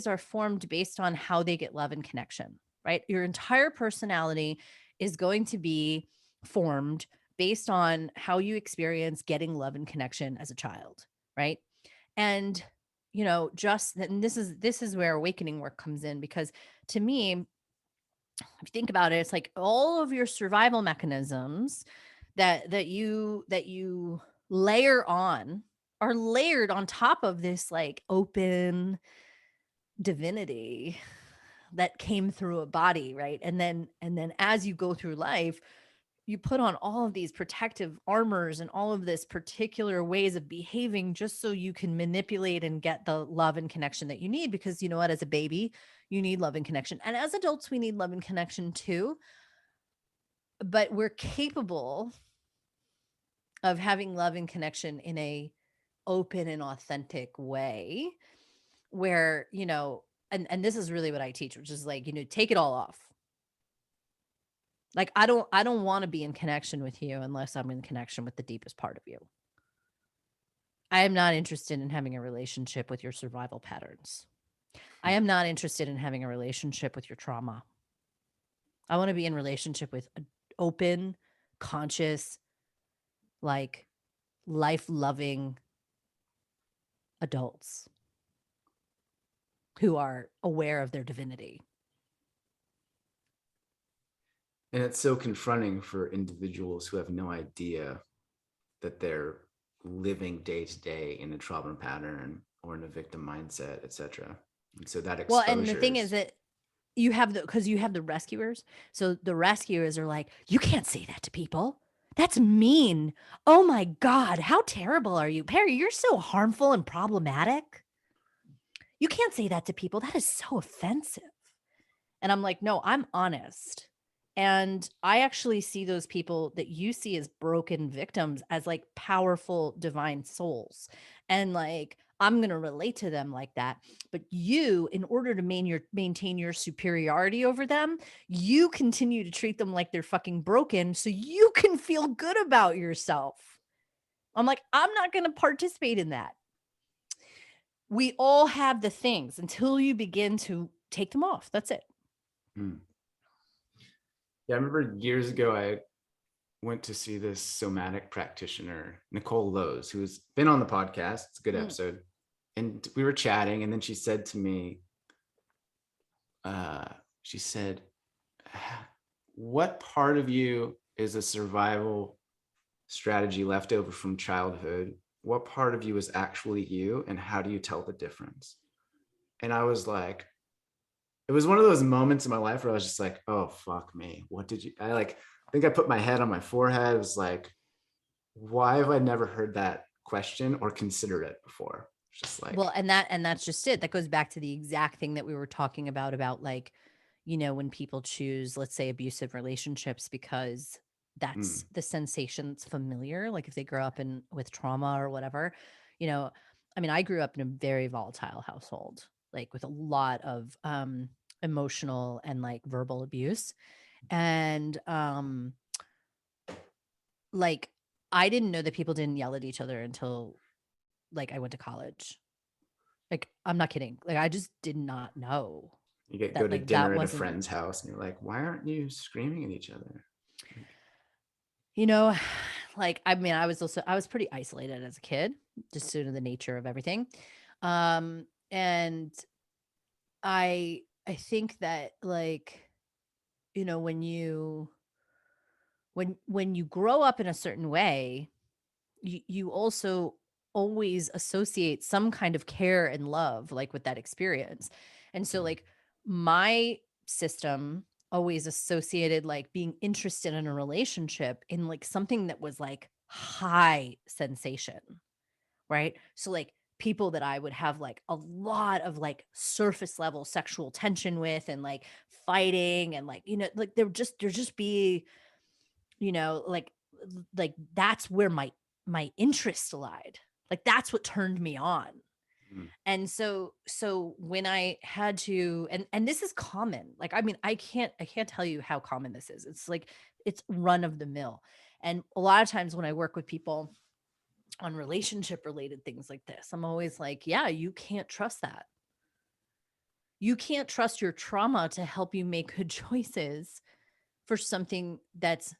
are formed based on how they get love and connection, right? Your entire personality is going to be formed based on how you experience getting love and connection as a child, right? And just and this is where awakening work comes in, because to me, if you think about it, it's like all of your survival mechanisms that you layer on are layered on top of this like open divinity that came through a body, right? And then as you go through life, you put on all of these protective armors and all of this particular ways of behaving just so you can manipulate and get the love and connection that you need, because you know what, as a baby you need love and connection, and as adults we need love and connection too, but we're capable of having love and connection in a open and authentic way where and this is really what I teach, which is like, take it all off. Like, I don't want to be in connection with you unless I'm in connection with the deepest part of you. I am not interested in having a relationship with your survival patterns. I am not interested in having a relationship with your trauma. I want to be in relationship with open, conscious, like life-loving adults who are aware of their divinity. And it's so confronting for individuals who have no idea that they're living day to day in a trauma pattern or in a victim mindset, etc. And so that Well, and the exposure thing is is, that because you have the rescuers. So the rescuers are like, you can't say that to people. That's mean. Oh my God, how terrible are you? Perry, you're so harmful and problematic. You can't say that to people. That is so offensive. And I'm like, no, I'm honest. And I actually see those people that you see as broken victims as like powerful divine souls. And like, I'm going to relate to them like that. But you, in order to maintain your superiority over them, you continue to treat them like they're fucking broken so you can feel good about yourself. I'm like, I'm not going to participate in that. We all have the things until you begin to take them off. That's it. Hmm. Yeah, I remember years ago, I went to see this somatic practitioner, Nicole Lowe's, who's been on the podcast. It's a good episode. And we were chatting, and then she said to me, she said, what part of you is a survival strategy left over from childhood? What part of you is actually you? And how do you tell the difference? And I was like, it was one of those moments in my life where I was just like, oh, fuck me. What did you, I think I put my head on my forehead. It was like, why have I never heard that question or considered it before? It's just like, well, and that's just it. That goes back to the exact thing that we were talking about like, when people choose, let's say, abusive relationships because that's the sensation that's familiar. Like if they grow up with trauma or whatever, I mean, I grew up in a very volatile household, like with a lot of emotional and like verbal abuse. And like I didn't know that people didn't yell at each other until like I went to college. Like, I'm not kidding. Like, I just did not know you get go that to like that dinner at a wasn't, friend's house and you're like, why aren't you screaming at each other? you know, like I mean, I was pretty isolated as a kid, just due to the nature of everything. And I think that like, when you grow up in a certain way, you also always associate some kind of care and love like with that experience. And so like my system always associated like being interested in a relationship in like something that was like high sensation, right? So like people that I would have like a lot of like surface level sexual tension with and like fighting and like like there just be like that's where my interest lied. Like that's what turned me on. Mm. And so when I had to, and this is common. Like I mean, I can't tell you how common this is. It's like it's run of the mill. And a lot of times when I work with people on relationship related things like this, I'm always like, yeah, you can't trust that. You can't trust your trauma to help you make good choices for something that's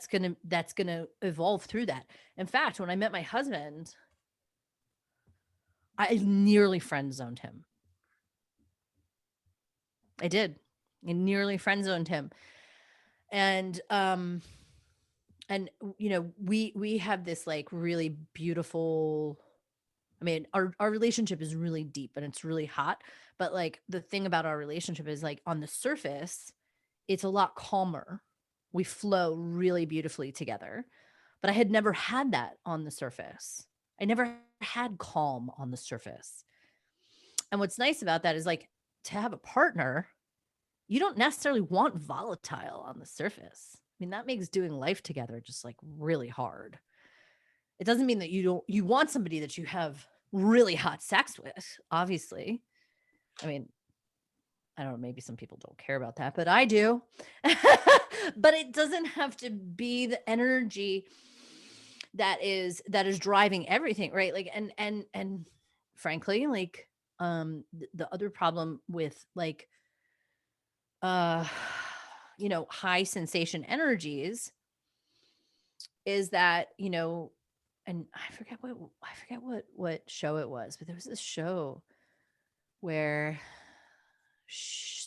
gonna evolve through that. In fact, when I met my husband, I nearly friend zoned him. I did. I nearly friend zoned him. And we have this like really beautiful, I mean, our relationship is really deep and it's really hot, but like the thing about our relationship is like on the surface, it's a lot calmer. We flow really beautifully together. But I had never had that on the surface. I never had calm on the surface. And what's nice about that is like to have a partner, you don't necessarily want volatile on the surface. I mean, that makes doing life together just like really hard. It doesn't mean that you want somebody that you have really hot sex with, obviously. I mean, I don't know, maybe some people don't care about that, but I do. But it doesn't have to be the energy that is driving everything, right? Like and frankly, like the other problem with like uh high sensation energies is that, and I forget what show it was, but there was this show where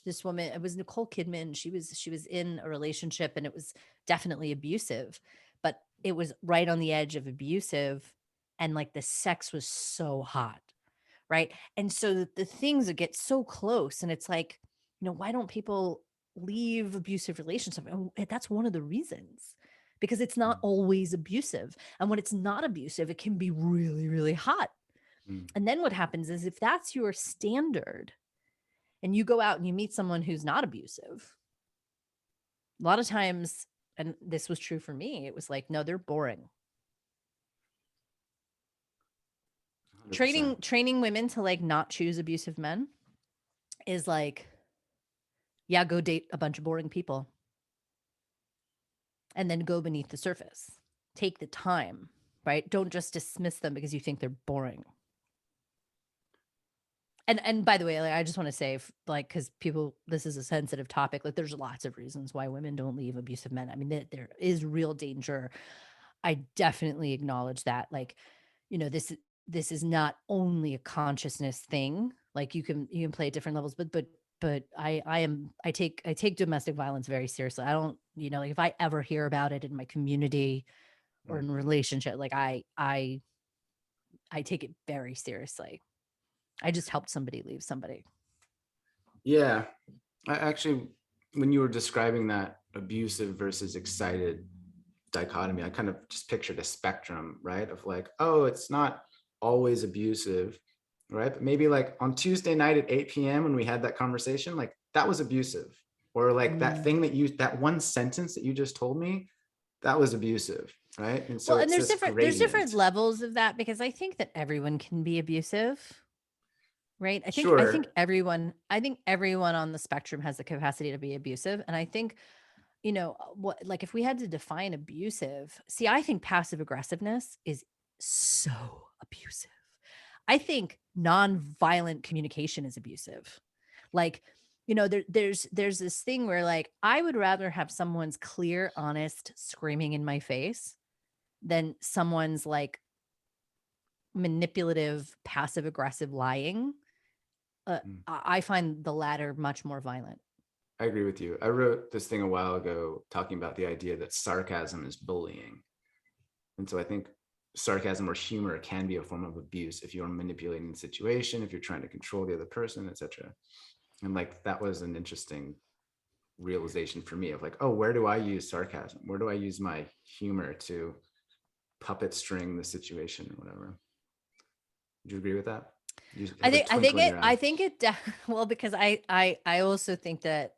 this woman, it was Nicole Kidman, she was in a relationship and it was definitely abusive, but it was right on the edge of abusive, and like the sex was so hot, right? And so the things that get so close, and it's like, why don't people leave abusive relationships? And that's one of the reasons, because it's not always abusive, and when it's not abusive it can be really really hot. Mm. And then what happens is if that's your standard and you go out and you meet someone who's not abusive, a lot of times, and this was true for me, it was like, no, they're boring. 100%. training women to like not choose abusive men is like, yeah, go date a bunch of boring people and then go beneath the surface. Take the time, right? Don't just dismiss them because you think they're boring. And by the way, like, I just want to say, like, because people, this is a sensitive topic. Like, there's lots of reasons why women don't leave abusive men. I mean, there is real danger. I definitely acknowledge that. Like, you know, this is not only a consciousness thing. Like, you can play at different levels, but I take domestic violence very seriously. I don't, you know, like if I ever hear about it in my community or Mm. in a relationship, like I take it very seriously. I just helped somebody leave somebody. Yeah. I actually, when you were describing that abusive versus excited dichotomy, I kind of just pictured a spectrum, right? Of like, oh, it's not always abusive, right? But maybe like on Tuesday night at 8 p.m. when we had that conversation, like that was abusive. Or like that thing that one sentence that you just told me, that was abusive, right? And so Well, and it's this there's different gradient. levels of that, because I think that everyone can be abusive, right? Sure. I think everyone on the spectrum has the capacity to be abusive, and I think, you know, what, like if we had to define abusive, see, I think passive aggressiveness is so abusive. I think nonviolent communication is abusive. Like, you know, there's this thing where like I would rather have someone's clear, honest screaming in my face than someone's like manipulative, passive aggressive lying. Mm. I find the latter much more violent. I agree with you. I wrote this thing a while ago talking about the idea that sarcasm is bullying. And so I think sarcasm or humor can be a form of abuse if you're manipulating the situation, if you're trying to control the other person, etc. And like that was an interesting realization for me of like, oh, where do I use sarcasm? Where do I use my humor to puppet string the situation or whatever? Would you agree with that? You have a twinkle in your eye. I think it well, because I also think that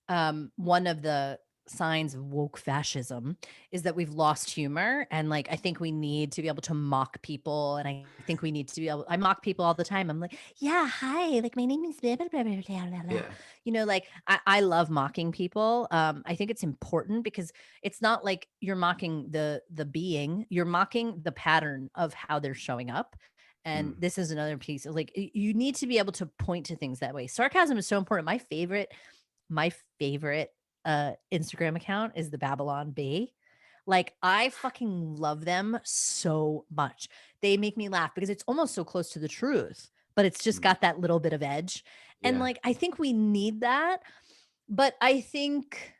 one of the signs of woke fascism is that we've lost humor, and like I think we need to be able to mock people, and I think we need to be able, I mock people all the time. I'm like, yeah, hi, like my name is blah, blah, blah, blah, blah, blah, blah. Yeah. You know, like I love mocking people. I think it's important because it's not like you're mocking the being, you're mocking the pattern of how they're showing up. And Mm. this is another piece of like you need to be able to point to things that way. Sarcasm is so important. My favorite Instagram account is the Babylon Bee. Like I fucking love them so much. They make me laugh because it's almost so close to the truth, but it's just Mm. got that little bit of edge. And Yeah. like I think we need that, but I think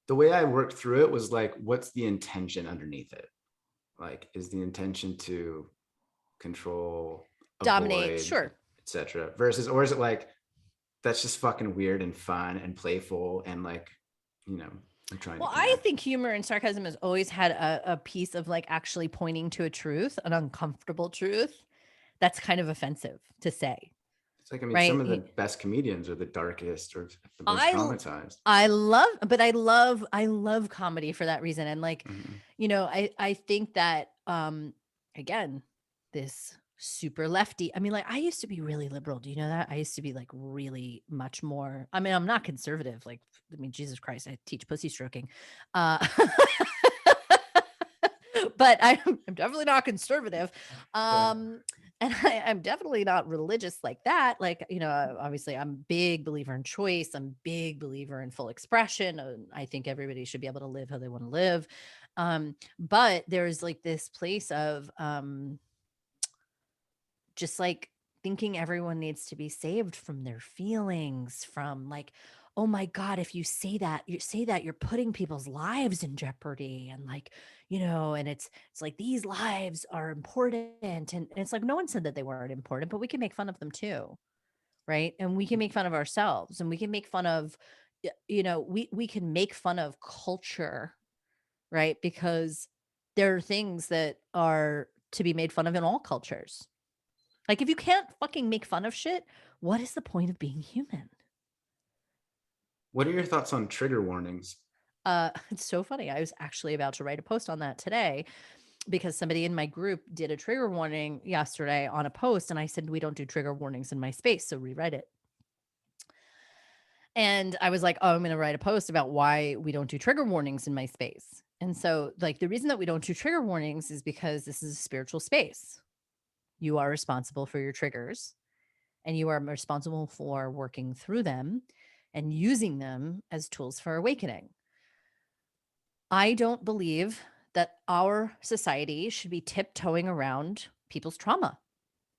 The way I worked through it was like, what's the intention underneath it? Like, is the intention to control, dominate, avoid, sure. etc. Versus, or is it like that's just fucking weird and fun and playful and like, you know, I'm trying to Well, I connect. think humor and sarcasm has always had a piece of like actually pointing to a truth, an uncomfortable truth that's kind of offensive to say, It's like, I mean, some of the right? best comedians are the darkest or the most I l- traumatized. I love, but I love comedy for that reason. And like, Mhm. you know, I think that again, this super lefty. I mean, like I used to be really liberal. Do you know that? I used to be like really much more. I mean, I'm not conservative. Like, I mean, Jesus Christ, I teach pussy stroking. Uh but I'm definitely not conservative. Yeah. And I'm definitely not religious like that. Like, you know, obviously I'm a big believer in choice. I'm a big believer in full expression. I think everybody should be able to live how they want to live. But there's like this place of just like thinking everyone needs to be saved from their feelings, from like, oh my god, if you say that you're putting people's lives in jeopardy, and like, you know, and it's like these lives are important, and it's like no one said that they weren't important, but we can make fun of them too, right? And we can make fun of ourselves, and we can make fun of you know, we can make fun of culture, right? Because there are things that are to be made fun of in all cultures. Like, if you can't fucking make fun of shit, what is the point of being human? What are your thoughts on trigger warnings? It's so funny. I was actually about to write a post on that today. because somebody in my group did a trigger warning yesterday on a post, and I said, we don't do trigger warnings in my space, so rewrite it. And I was like, oh, I'm going to write a post about why we don't do trigger warnings in my space. And so, like, the reason that we don't do trigger warnings is because this is a spiritual space. You are responsible for your triggers, and you are responsible for working through them and using them as tools for awakening. I don't believe that our society should be tiptoeing around people's trauma.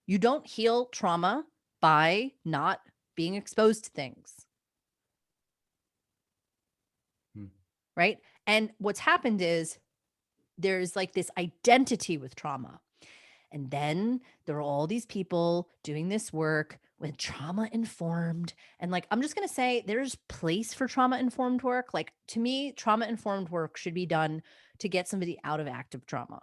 You don't heal trauma by not being exposed to things. Right? And what's happened is there's like this identity with trauma. And then there are all these people doing this work with trauma informed. And like, I'm just going to say there's place for trauma informed work. Like, to me, trauma informed work should be done to get somebody out of active trauma.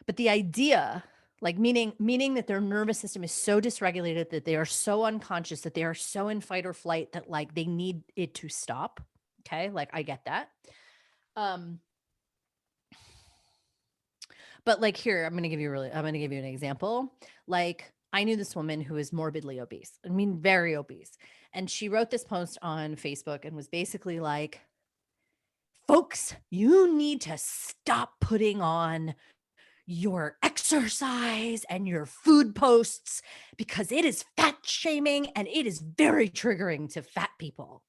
But the idea, like meaning that their nervous system is so dysregulated, that they are so unconscious, that they are so in fight or flight, that like they need it to stop. Okay. Like, I get that. But like, here, I'm going to give you an example. Like, I knew this woman who is morbidly obese. I mean, very obese. And she wrote this post on Facebook and was basically like, folks, you need to stop putting on your exercise and your food posts because it is fat shaming and it is very triggering to fat people.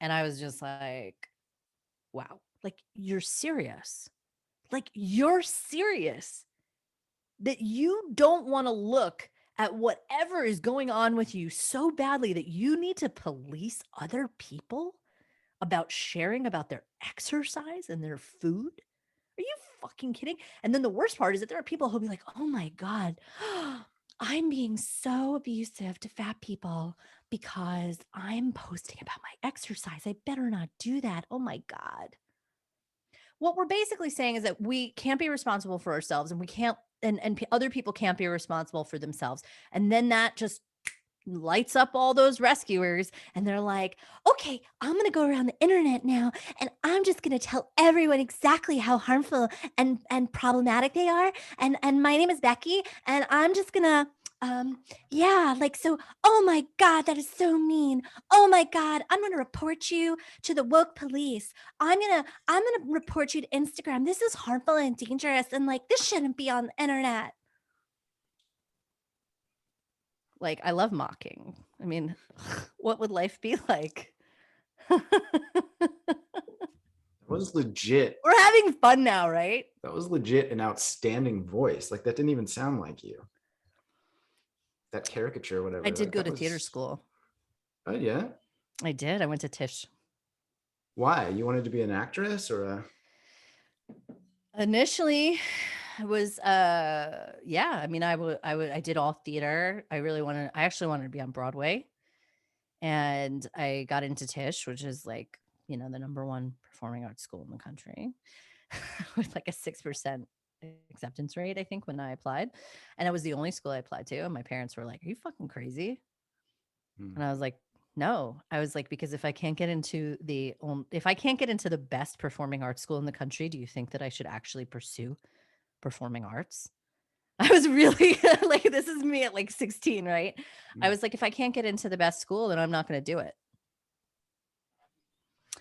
And I was just like, wow, like, you're serious. Like, you're serious that you don't want to look at whatever is going on with you so badly that you need to police other people about sharing about their exercise and their food? Are you fucking kidding? And then the worst part is that there are people who'll be like, oh my God, I'm being so abusive to fat people because I'm posting about my exercise. I better not do that. Oh my God. What we're basically saying is that we can't be responsible for ourselves, and we can't, and other people can't be responsible for themselves. And then that just lights up all those rescuers, and they're like, okay, I'm going to go around the internet now, and I'm just going to tell everyone exactly how harmful and problematic they are. And my name is Becky, and I'm just going to yeah, like, so, oh my God, that is so mean. Oh my God, I'm going to report you to the woke police. I'm going to report you to Instagram. This is harmful and dangerous, and like, this shouldn't be on the internet. Like, I love mocking. I mean, what would life be like? That was legit. We're having fun now, right? That was legit an outstanding voice. Like, that didn't even sound like you. That caricature, whatever. I did like, go that to was... theater school. Oh yeah. I did. I went to Tisch. Why? You wanted to be an actress or a... Initially, it was yeah. I mean, I did all theater. I actually wanted to be on Broadway, and I got into Tisch, which is like, the number one performing arts school in the country, with like a 6% acceptance rate, I think, when I applied. And it was the only school I applied to. And my parents were like, are you fucking crazy? And I was like, no. I was like, because if I can't get into the best performing arts school in the country, do you think that I should actually pursue performing arts? I was really like, this is me at like 16, right? I was like, if I can't get into the best school, then I'm not going to do it.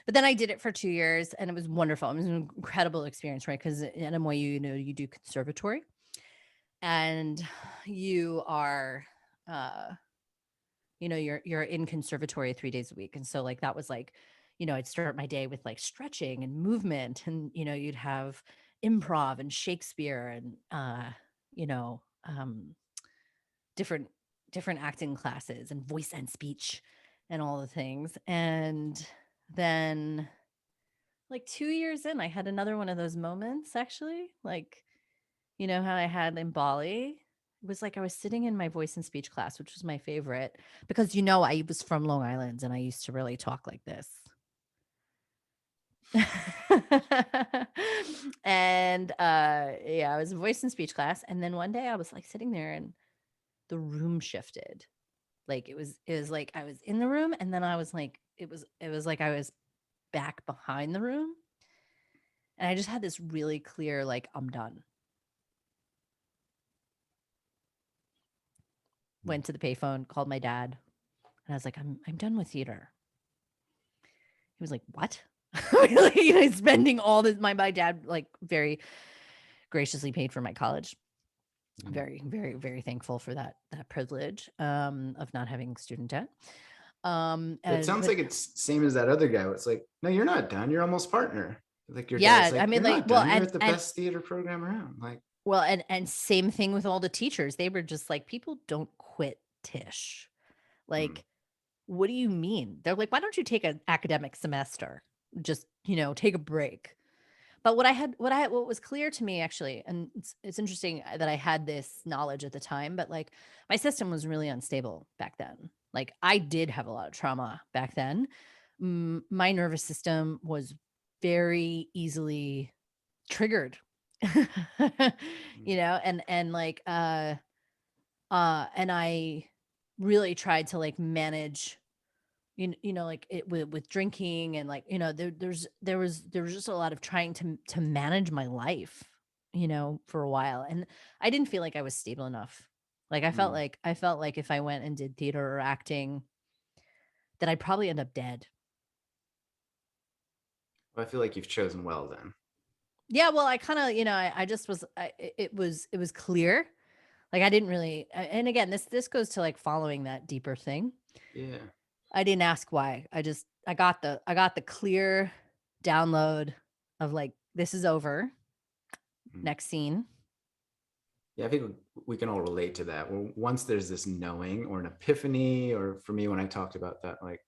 But then I did it for 2 years, and it was wonderful. It was an incredible experience, right? Because at NYU, you do conservatory, and you are, you're in conservatory 3 days a week. And so like, that was like, I'd start my day with like stretching and movement, and, you'd have improv and Shakespeare and, different acting classes and voice and speech and all the things. And then like 2 years in, I had another one of those moments, actually. Like, how I had in Bali? It was like I was sitting in my voice and speech class, which was my favorite, because I was from Long Island and I used to really talk like this. And yeah, I was voice and speech class. And then one day I was like sitting there, and the room shifted. Like, it was like I was in the room, and then I was like, it was like I was back behind the room. And I just had this really clear, like, I'm done. Went to the payphone, called my dad, and I was like, I'm done with theater. He was like, what? Like, you know, spending all this, my dad, like, very graciously paid for my college. Very, very, very thankful for that privilege of not having student debt. It sounds But like it's same as that other guy. It's like, no, you're not done. You're almost partner. Like your dad's yeah, I like, mean, you're like, not well, done. You're at the and best theater program around. Like, well, and same thing with all the teachers. They were just like, people don't quit Tish. Like, what do you mean? They're like, why don't you take an academic semester? Just, you know, take a break. But what was clear to me actually, and it's interesting that I had this knowledge at the time, but like my system was really unstable back then. Like I did have a lot of trauma back then. My nervous system was very easily triggered. You know, and like and I really tried to like manage you know like it with drinking and like you know there was just a lot of trying to manage my life, you know, for a while, and I didn't feel like I was stable enough. Like I felt like if I went and did theater or acting that I'd probably end up dead. I feel like you've chosen well then. Yeah, well, I kind of, you know, I just was it was clear. Like I didn't really and again, this goes to like following that deeper thing. Yeah. I didn't ask why. I got the clear download of like, this is over. Next scene. Yeah, I think we can all relate to that. Well, once there's this knowing or an epiphany, or for me, when I talked about that, like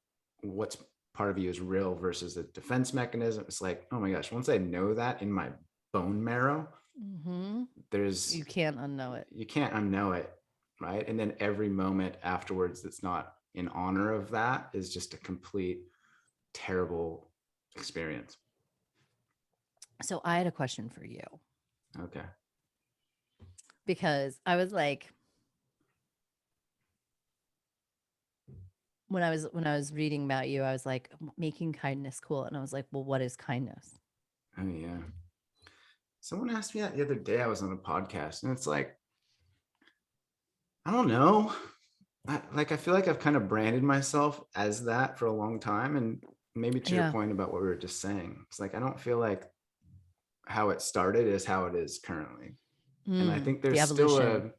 what's part of you is real versus a defense mechanism, it's like, oh my gosh, once I know that in my bone marrow, there's You can't unknow it. you can't unknow it, right? And then every moment afterwards that's not in honor of that is just a complete terrible experience. So I had a question for you Okay. because I was like, when I was reading about you, I was like, making kindness cool, and I was like, well, what is kindness? Oh yeah. Someone asked me that the other day. I was on a podcast, and it's like, I don't know. I feel like I've kind of branded myself as that for a long time. And maybe to your Yeah. point about what we were just saying, it's like, I don't feel like how it started is how it is currently. And I think The there's still evolution.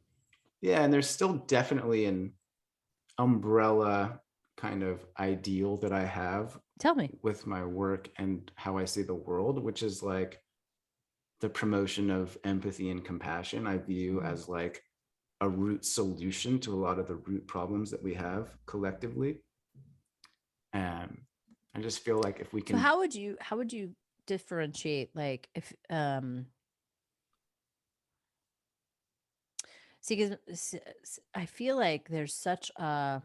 and there's still definitely an umbrella kind of ideal that I have Tell me. with my work and how I see the world, which is like the promotion of empathy and compassion. I view as like a root solution to a lot of the root problems that we have collectively. And I just feel like if we So can, how would you differentiate like if see because I feel like there's such a,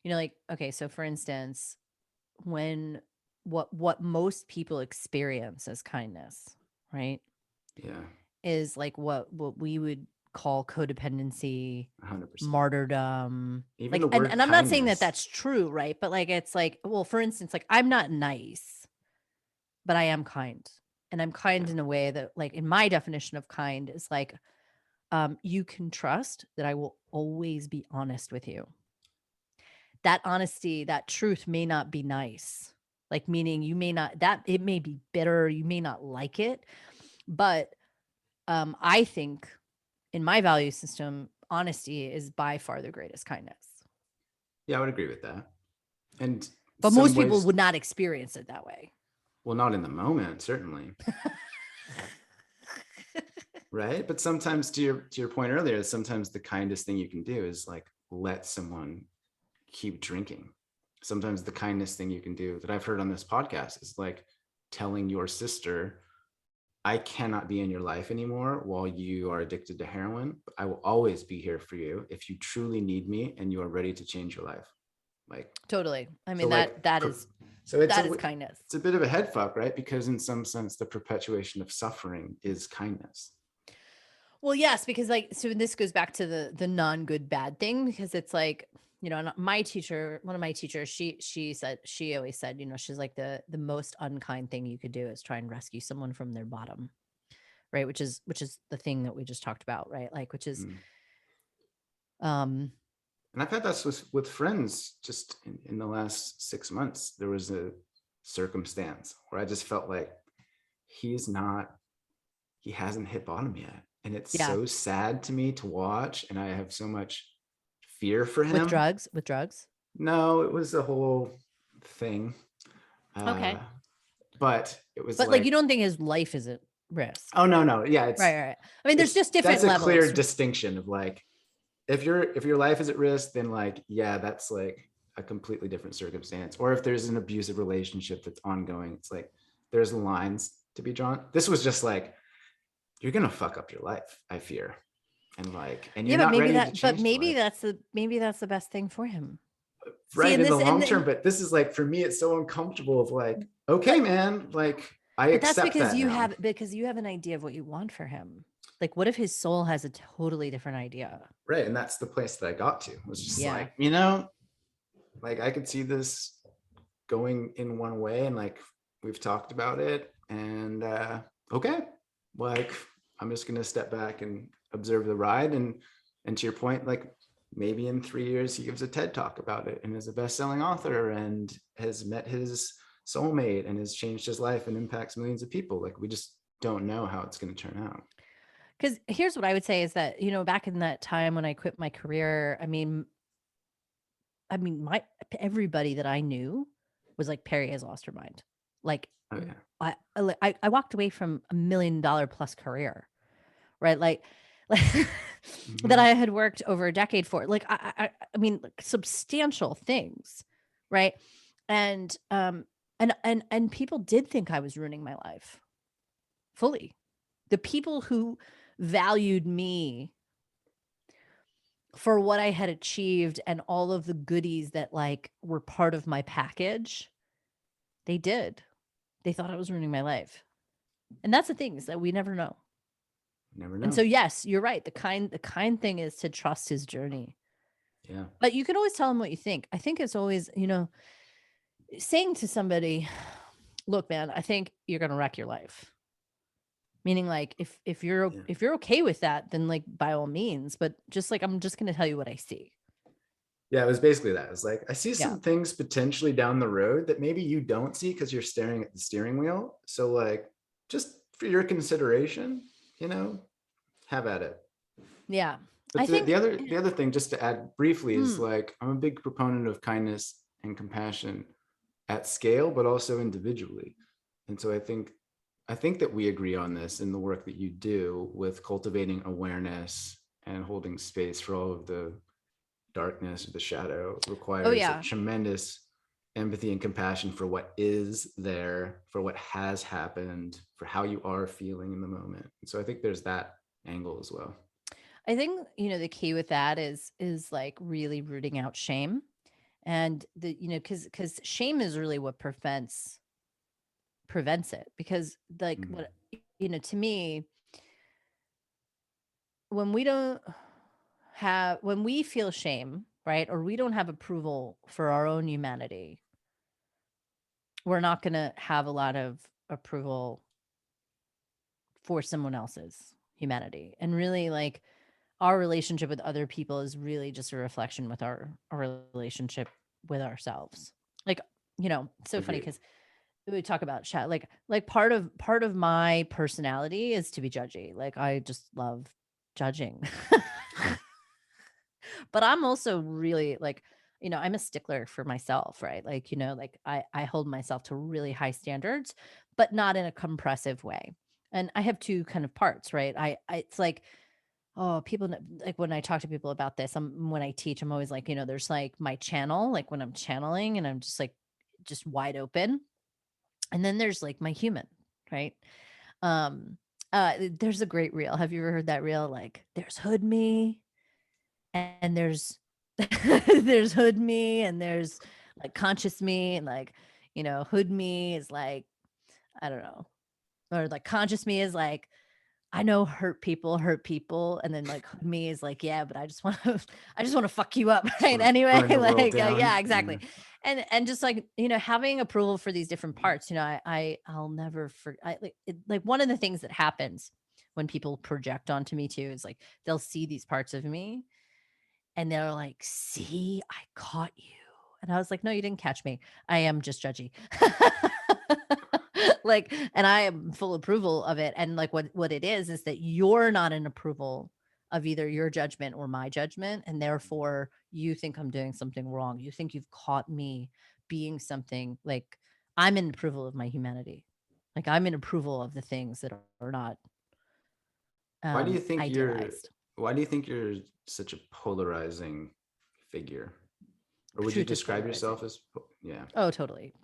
you know, like, okay, so for instance, when what most people experience as kindness, right, yeah, is like what we would call codependency, 100%. martyrdom. Even Like, the word and I'm not saying that kindness. that's true, right? But like, it's like, well, for instance, like I'm not nice, but I am kind. And I'm kind Yeah. in a way that, like, in my definition of kind is like, you can trust that I will always be honest with you. That honesty, that truth may not be nice. Like, meaning you may not, that it may be bitter, you may not like it. But I think in my value system, honesty is by far the greatest kindness. Yeah, I would agree with that. And But some most people ways, would not experience it that way. well, not in the moment, certainly. Right. But sometimes to your point earlier, sometimes the kindest thing you can do is like let someone keep drinking. Sometimes the kindest thing you can do that I've heard on this podcast is like telling your sister, I cannot be in your life anymore while you are addicted to heroin. But I will always be here for you if you truly need me and you are ready to change your life. Like, Totally. I so mean, like, so that is kindness. it's a bit of a head fuck, right? Because in some sense, the perpetuation of suffering is kindness. Well, yes, because like, so this goes back to the non good bad thing, because it's like, you know, and my teacher, one of my teachers, she always said, you know, she's like the most unkind thing you could do is try and rescue someone from their bottom, right? Which is the thing that we just talked about, right? Like, which is, Mm. um, And I've had that with friends just in the last 6 months. There was a circumstance where I just felt like he hasn't hit bottom yet. And it's yeah, so sad to me to watch. And I have so much fear for with him. drugs. No, it was a whole thing. Uh, Okay. but it was But like, you like, don't think his life is at risk. oh no. Yeah, Right, right. I mean, there's just different that's a clear levels. distinction of like, if your life is at risk, then like, yeah, that's like a completely different circumstance. Or if there's an abusive relationship that's ongoing, it's like there's lines to be drawn. This was just like, you're gonna fuck up your life, I fear. And like, and Yeah, you're but not ready to change the life. maybe that's the best thing for him. See, Right, in in the this, long term. But this is like, for me, it's so uncomfortable of like, okay, but man, like I but that's accept that now. because you have an idea of what you want for him. Like, what if his soul has a totally different idea? Right. And that's the place that I got to, was just Yeah. like, like I could see this going in one way, and like we've talked about it, and okay, like I'm just gonna step back and observe the ride. And to your point, like maybe in 3 years he gives a TED talk about it and is a best-selling author and has met his soulmate and has changed his life and impacts millions of people. Like, we just don't know how it's going to turn out. Because here's what I would say is that, you know, back in that time when I quit my career, my everybody that I knew was like, Perri has lost her mind. Like, Oh yeah. I walked away from $1 million plus career, right? Like that Mm-hmm. I had worked over a decade for. Like, like substantial things, right? And and people did think I was ruining my life fully. The people who valued me for what I had achieved and all of the goodies that like were part of my package, they did. They thought I was ruining my life. And that's the thing, is that we never know. Never And know. so yes, you're right. The kind thing is to trust his journey. Yeah. But you can always tell him what you think. I think it's always, you know, saying to somebody, look, man, I think you're gonna wreck your life. Meaning like Yeah. if you're okay with that, then like by all means, but just like I'm just gonna tell you what I see. Yeah, it was basically that. It was like, I see Yeah. some things potentially down the road that maybe you don't see because you're staring at the steering wheel. So like, just for your consideration, have at it. Yeah. But I the, think the other the other thing, just to add briefly, is mm, like, I'm a big proponent of kindness and compassion at scale, but also individually. And so I think that we agree on this in the work that you do with cultivating awareness and holding space for all of the darkness or the shadow oh requires a yeah. tremendous empathy and compassion for what is there, for what has happened, for how you are feeling in the moment. And so I think there's that angle as well. I think, you know, the key with that is like really rooting out shame. And the, you know, because shame is really what prevents it. Because like Mm. what, you know, to me, when we don't when we feel shame, right? Or we don't have approval for our own humanity, we're not gonna have a lot of approval for someone else's humanity. And really like our relationship with other people is really just a reflection with our relationship with ourselves. Like, you know, so funny Agreed. because we talk about chat, like part of my personality is to be judgy. Like I just love judging. But I'm also really like, you know, I'm a stickler for myself, right? Like, you know, like I hold myself to really high standards, but not in a compressive way. And I have two kind of parts, right? I it's like, oh, like when I talk to people about this, when I teach, I'm always like, you know, there's like my channel, like when I'm channeling and I'm just like just wide open. And then there's like my human, right? Um there's a great reel. Have you ever heard that reel? Like there's hood me and there's there's hood me and there's like conscious me and like, you know, hood me is like, I don't know. Or like conscious me is like I know hurt people, and then like me is like, yeah, but I just want to, I just want to fuck you up, Just right? want to Anyway, burn the world like, yeah, down. exactly. Yeah. And just like, having approval for these different parts, I'll never forget. Like one of the things that happens when people project onto me too is like they'll see these parts of me and they're like, see, I caught you. And I was like, no, you didn't catch me. I am just judgy. Like, and I am full approval of it. And like what it is that you're not in approval of either your judgment or my judgment. And therefore you think I'm doing something wrong. You think you've caught me being something like I'm in approval of my humanity. Like I'm in approval of the things that are not Why do you think you're idealized. why do you think you're such a polarizing figure? Or would you Truth is describe polarizing. yourself as yeah. Oh, totally.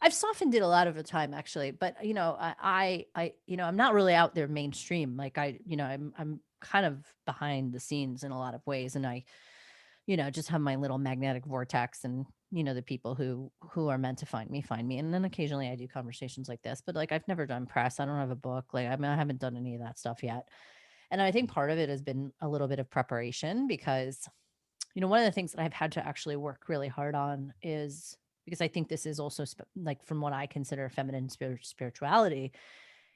I've softened it a lot of the time, actually, but I'm not really out there mainstream. Like I'm kind of behind the scenes in a lot of ways, and I, just have my little magnetic vortex, and the people who are meant to find me, and then occasionally I do conversations like this, but like I've never done press. I don't have a book. Like I mean, I haven't done any of that stuff yet, and I think part of it has been a little bit of preparation because one of the things that I've had to actually work really hard on is because I think this is also like from what I consider feminine spirituality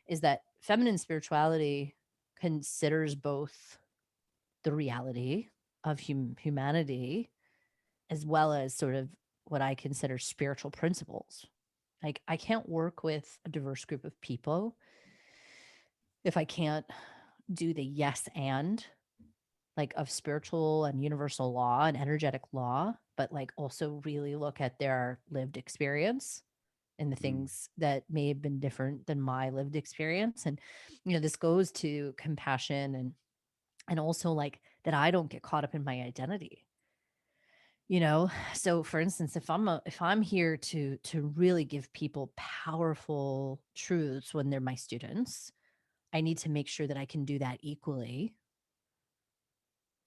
is that feminine spirituality considers both the reality of humanity as well as sort of what I consider spiritual principles. Like I can't work with a diverse group of people if I can't do the yes and like of spiritual and universal law and energetic law, but like also really look at their lived experience and the Mm. things that may have been different than my lived experience. And, this goes to compassion and also like that I don't get caught up in my identity. So for instance, if I'm here to really give people powerful truths when they're my students, I need to make sure that I can do that equally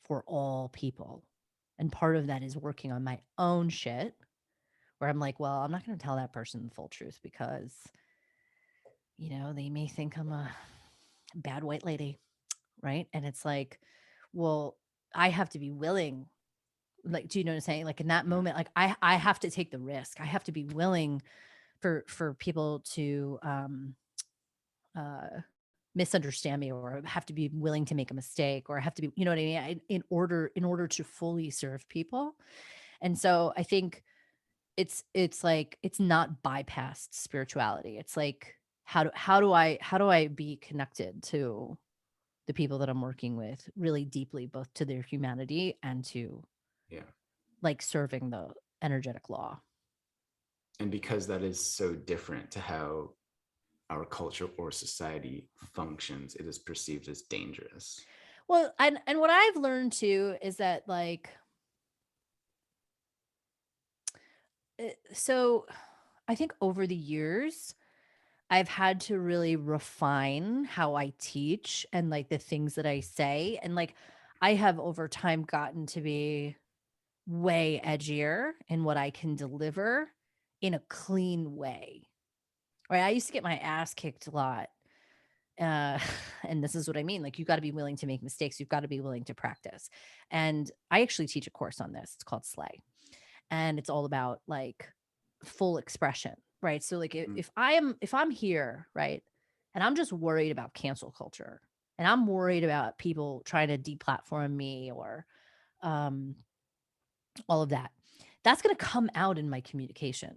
for all people. And part of that is working on my own shit where I'm like, well, I'm not going to tell that person the full truth because, they may think I'm a bad white lady. Right. And it's like, well, I have to be willing. Like, do you know what I'm saying? Like in that Yeah. moment, like I have to take the risk. I have to be willing for people to uh misunderstand me or have to be willing to make a mistake or have to be, you know what I mean? In order to fully serve people. And so I think it's like it's not bypassed spirituality. It's like how do I be connected to the people that I'm working with really deeply, both to their humanity and to Yeah. like serving the energetic law. And because that is so different to how our culture or society functions, it is perceived as dangerous. Well, and what I've learned too is that like so I think over the years I've had to really refine how I teach and like the things that I say. And like I have over time gotten to be way edgier in what I can deliver in a clean way. Right. I used to get my ass kicked a lot. Uh, and this is what I mean. Like, you got to be willing to make mistakes. You've got to be willing to practice. And I actually teach a course on this. It's called Slay. And it's all about like full expression, right? So like Mm. if I'm here, right, and I'm just worried about cancel culture and I'm worried about people trying to deplatform me or um all of that, that's going to come out in my communication.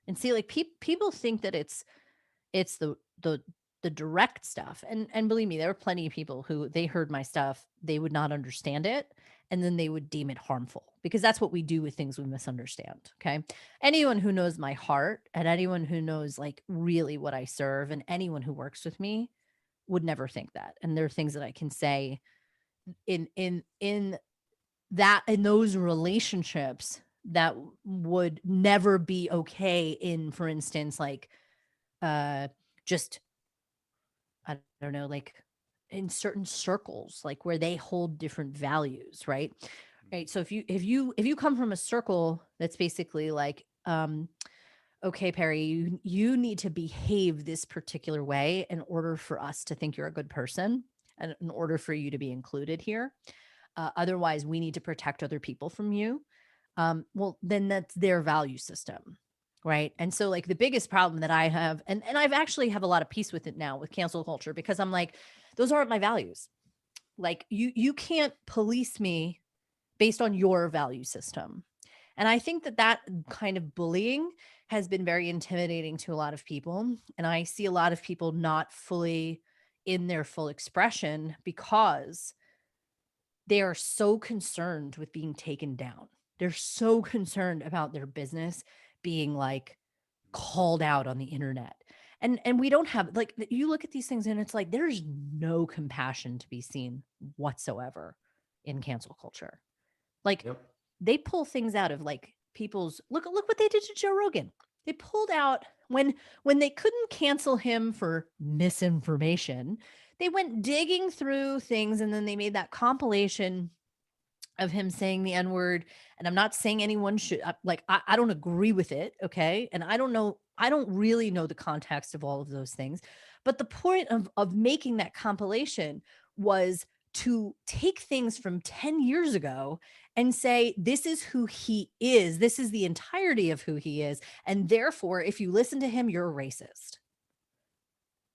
And see, like people think that it's the direct stuff. And believe me, there were plenty of people who they heard my stuff, they would not understand it, and then they would deem it harmful because that's what we do with things we misunderstand. Okay. Anyone who knows my heart and anyone who knows like really what I serve and anyone who works with me would never think that. And there are things that I can say in that in those relationships that would never be okay in, for instance, like uh just I don't know, like in certain circles, like where they hold different values, right? Right. So if you come from a circle that's basically like okay, Perri, you need to behave this particular way in order for us to think you're a good person and in order for you to be included here. Otherwise, we need to protect other people from you. Well, then that's their value system. Right. And so like the biggest problem that I have, and I've actually have a lot of peace with it now with cancel culture, because I'm like, those aren't my values. Like you can't police me based on your value system. And I think that that kind of bullying has been very intimidating to a lot of people. And I see a lot of people not fully in their full expression because they are so concerned with being taken down. They're so concerned about their business being like called out on the internet. And we don't have like you look at these things and it's like there's no compassion to be seen whatsoever in cancel culture. Like Yep. they pull things out of like people's look what they did to Joe Rogan. They pulled out when they couldn't cancel him for misinformation, they went digging through things and then they made that compilation of him saying the N-word. And I'm not saying anyone should like I don't agree with it, okay? And I don't really know the context of all of those things. But the point of making that compilation was to take things from 10 years ago and say this is who he is. This is the entirety of who he is. And therefore, if you listen to him, you're a racist.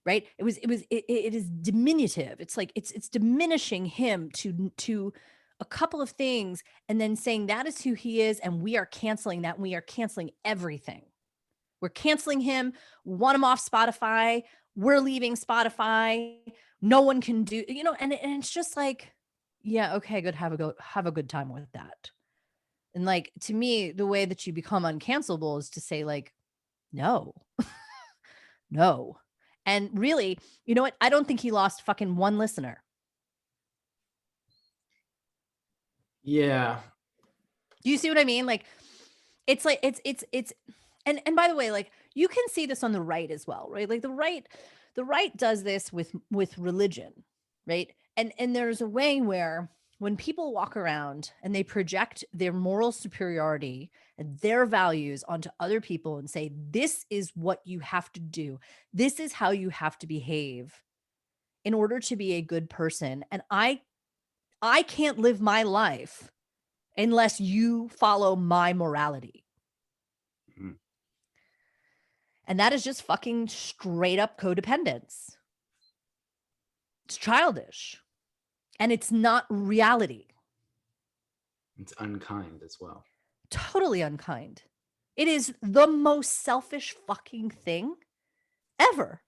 Right? It is diminutive. It's like it's diminishing him to a couple of things and then saying that is who he is and we are canceling that and we are canceling everything. We're canceling him, want him off Spotify, we're leaving Spotify. No one can do, and it's just like, yeah, okay, good. Have a good time with that. And like to me, the way that you become uncancelable is to say, like, no, no. And really, you know what? I don't think he lost fucking one listener. Yeah. Do you see what I mean? Like, it's like it's and by the way, like you can see this on the right as well, right? Like the right does this with religion, right? And there's a way where when people walk around and they project their moral superiority and their values onto other people and say, this is what you have to do, this is how you have to behave in order to be a good person. And I can't live my life unless you follow my morality. Mhm. And that is just fucking straight up codependence. It's childish. And it's not reality. It's unkind as well. Totally unkind. It is the most selfish fucking thing ever.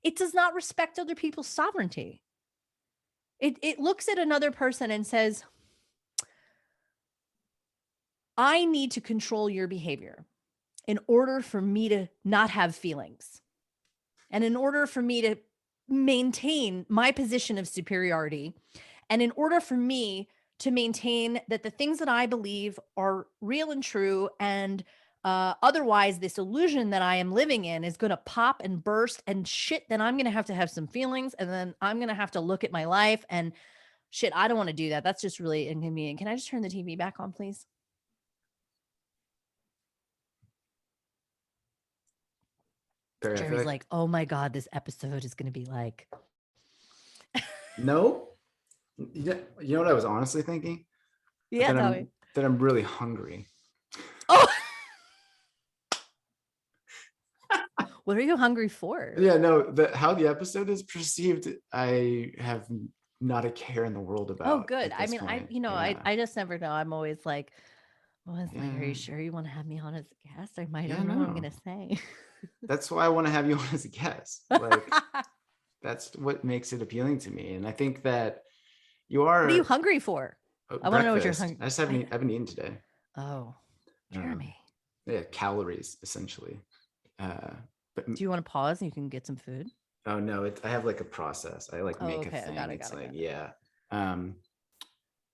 It does not respect other people's sovereignty. It looks at another person and says, I need to control your behavior in order for me to not have feelings. And in order for me to maintain my position of superiority, and in order for me to maintain that the things that I believe are real and true, and otherwise, this illusion that I am living in is going to pop and burst and shit, then I'm going to have some feelings. And then I'm going to have to look at my life and shit. I don't want to do that. That's just really inconvenient. Can I just turn the TV back on, please? Perri, I feel Jerry's like, oh my God, this episode is going to be like. No. You know what I was honestly thinking? Yeah, tell me. That I'm really hungry. Oh, what are you hungry for? Yeah, no, how the episode is perceived, I have not a care in the world about. Oh, good. At I this mean, point. I just never know. I'm always like, are Yeah. you sure you want to have me on as a guest? I might Yeah, don't know what I'm no. gonna say. That's why I want to have you on as a guest. Like, that's what makes it appealing to me. And I think that you are. What are you hungry for? I want to know what you're breakfast. hungry. I just haven't eaten today. Oh, Jeremy. Yeah, calories essentially. But Do you want to pause and you can get some food? oh no, I have like a process. I like make okay. a thing. Got it. It's like, yeah.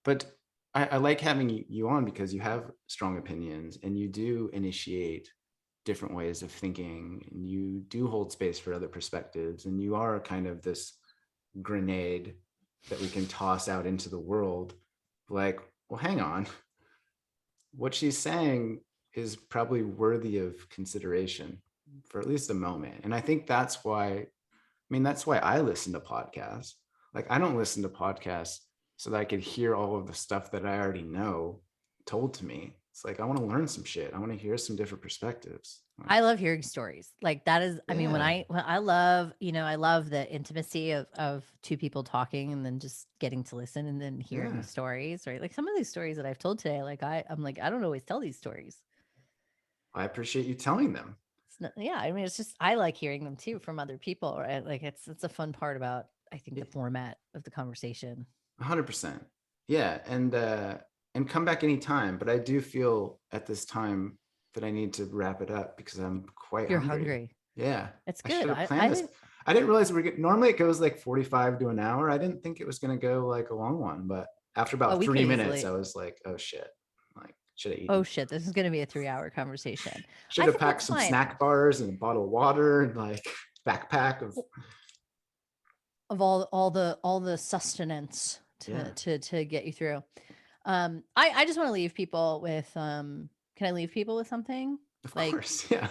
But I like having you on because you have strong opinions and you do initiate different ways of thinking and you do hold space for other perspectives and you are kind of this grenade that we can toss out into the world. Like, well, hang on. What she's saying is probably worthy of consideration for at least a moment. And I think that's why, that's why I listen to podcasts. Like, I don't listen to podcasts so that I could hear all of the stuff that I already know told to me. It's like, I want to learn some shit. I want to hear some different perspectives. Like, I love hearing stories. Like that is, I mean, yeah, when I love, I love the intimacy of two people talking and then just getting to listen and then hearing yeah. the stories, right? Like some of these stories that I've told today, like I'm like, I don't always tell these stories. I appreciate you telling them. It's not, yeah, I mean, it's just I like hearing them too from other people, right? Like it's a fun part about I think the format of the conversation. 100%. Yeah, and come back anytime. But I do feel at this time that I need to wrap it up because I'm quite You're hungry. hungry. Yeah, It's I good. should have I planned this. think I didn't realize normally it goes like 45 to an hour. I didn't think it was going to go like a long one, but after oh, about we could 3 minutes, I easily. was like, oh shit, like should have Oh eaten. shit, this is going to be a 3-hour conversation. Should I have think packed that's some fine. snack bars and a bottle of water and like backpack of Of all the sustenance yeah, to get you through. I just want to leave people with can I leave people with something? of Like course, yeah.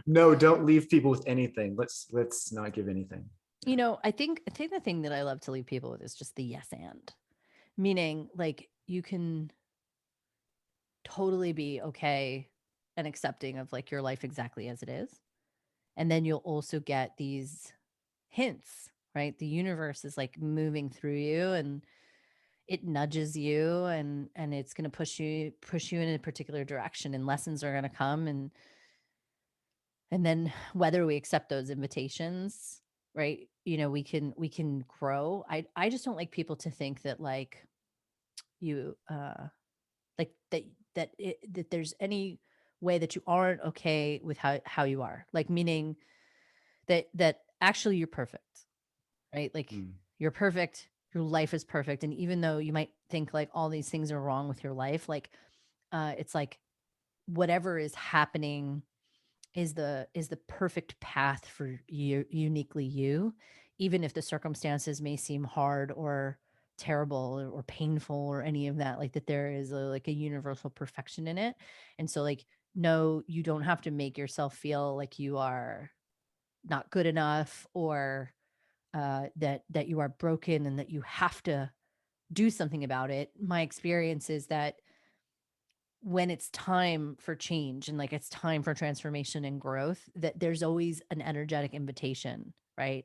No, don't leave people with anything. Let's not give anything. I think the thing that I love to leave people with is just the yes and. Meaning like you can totally be okay and accepting of like your life exactly as it is. And then you'll also get these hints, right? The universe is like moving through you and it nudges you and it's going to push you in a particular direction and lessons are going to come and then whether we accept those invitations, right? We can grow. I just don't like people to think that like you like that there's any way that you aren't okay with how you are. Like meaning that actually you're perfect, right? Like Mm, you're perfect. Your life is perfect. And even though you might think like all these things are wrong with your life, like it's like whatever is happening is the perfect path for you, uniquely you, even if the circumstances may seem hard or terrible or painful or any of that, like that there is like a universal perfection in it. And so like no, you don't have to make yourself feel like you are not good enough or that you are broken and that you have to do something about it. My experience is that when it's time for change and like it's time for transformation and growth, that there's always an energetic invitation, right?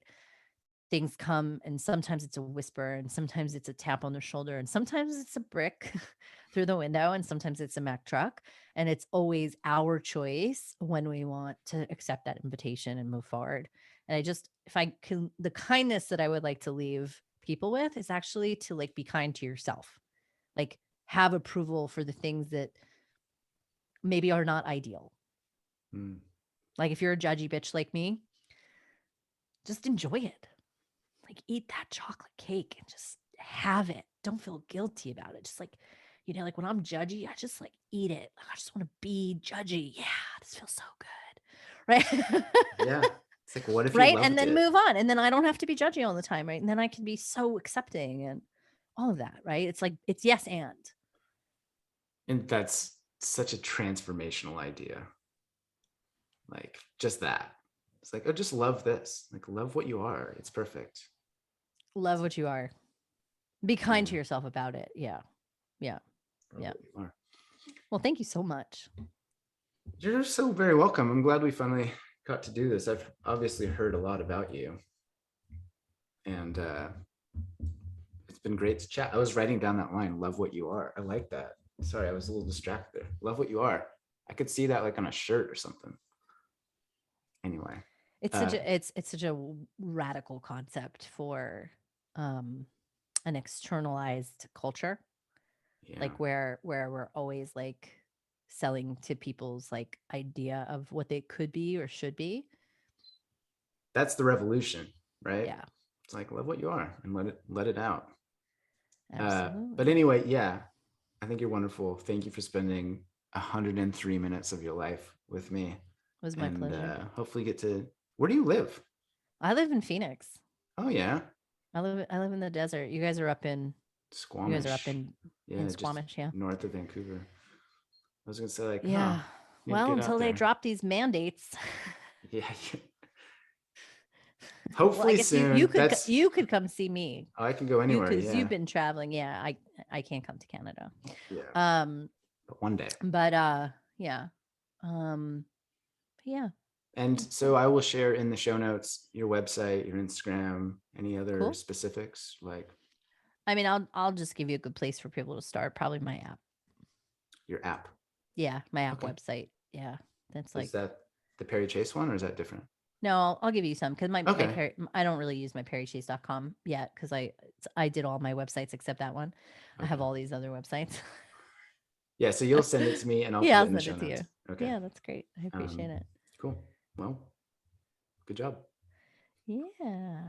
Things come and sometimes it's a whisper and sometimes it's a tap on the shoulder and sometimes it's a brick through the window and sometimes it's a Mack truck. And it's always our choice when we want to accept that invitation and move forward. And I just, if I can, the kindness that I would like to leave people with is actually to like be kind to yourself, like have approval for the things that maybe are not ideal. mm. Like if you're a judgy bitch like me, just enjoy it. Like eat that chocolate cake and just have it. Don't feel guilty about it. Just like, like when I'm judgy, I just like eat it. I just want to be judgy. Yeah, this feels so good. Right. Yeah. It's like, what if you Right. And loved then it? move on. And then I don't have to be judgy all the time. Right. And then I can be so accepting and all of that. Right. It's like, it's yes and. And that's such a transformational idea. Like, just that. It's like, oh, just love this. Like, love what you are. It's perfect. Love what you are. Be kind Yeah. to yourself about it. Yeah. Yeah. Love Yeah. what you are. Well, thank you so much. You're so very welcome. I'm glad we finally got to do this. I've obviously heard a lot about you. And it's been great to chat. I was writing down that line, love what you are. I like that. Sorry, I was a little distracted there. Love what you are. I could see that like on a shirt or something. Anyway. It's such Uh a it's such a radical concept for um an externalized culture, yeah. like where we're always like selling to people's like idea of what they could be or should be. That's the revolution, right? Yeah, It's like love what you are and let it out. But absolutely. anyway, yeah, I think you're wonderful. Thank you for spending 103 minutes of your life with me, It was my and pleasure. hopefully get to. Where do you live? I live in Phoenix. Oh yeah, I live in the desert. You guys are up in Squamish. in Yeah, just Squamish, yeah. north of Vancouver. was gonna say like, Yeah. need to Well, get out until they there. drop these mandates. Yeah. Well, I Hopefully guess soon. you could come see me. Oh, I can go You anywhere. because Yeah. you've been traveling. Yeah, I can't come to Canada. Yeah. Um, But one day. but yeah. Yeah. And Yeah, so I will share in the show notes your website, your Instagram, any other cool. specifics like I mean, I'll just give you a good place for people to start. Probably my app. your app. Yeah, my app Okay. website. Yeah, that's Is like that the Perri Chase one or is that different? no. I'll give you some because Okay. I don't really use my perrychase.com yet because I did all my websites except that one. I have Okay. all these other websites. Yeah. So you'll send it to me and I'll Yeah, put I'll it in the send show it to notes. you. Okay. Yeah, that's great. I appreciate it. Cool. Well, good job. Yeah.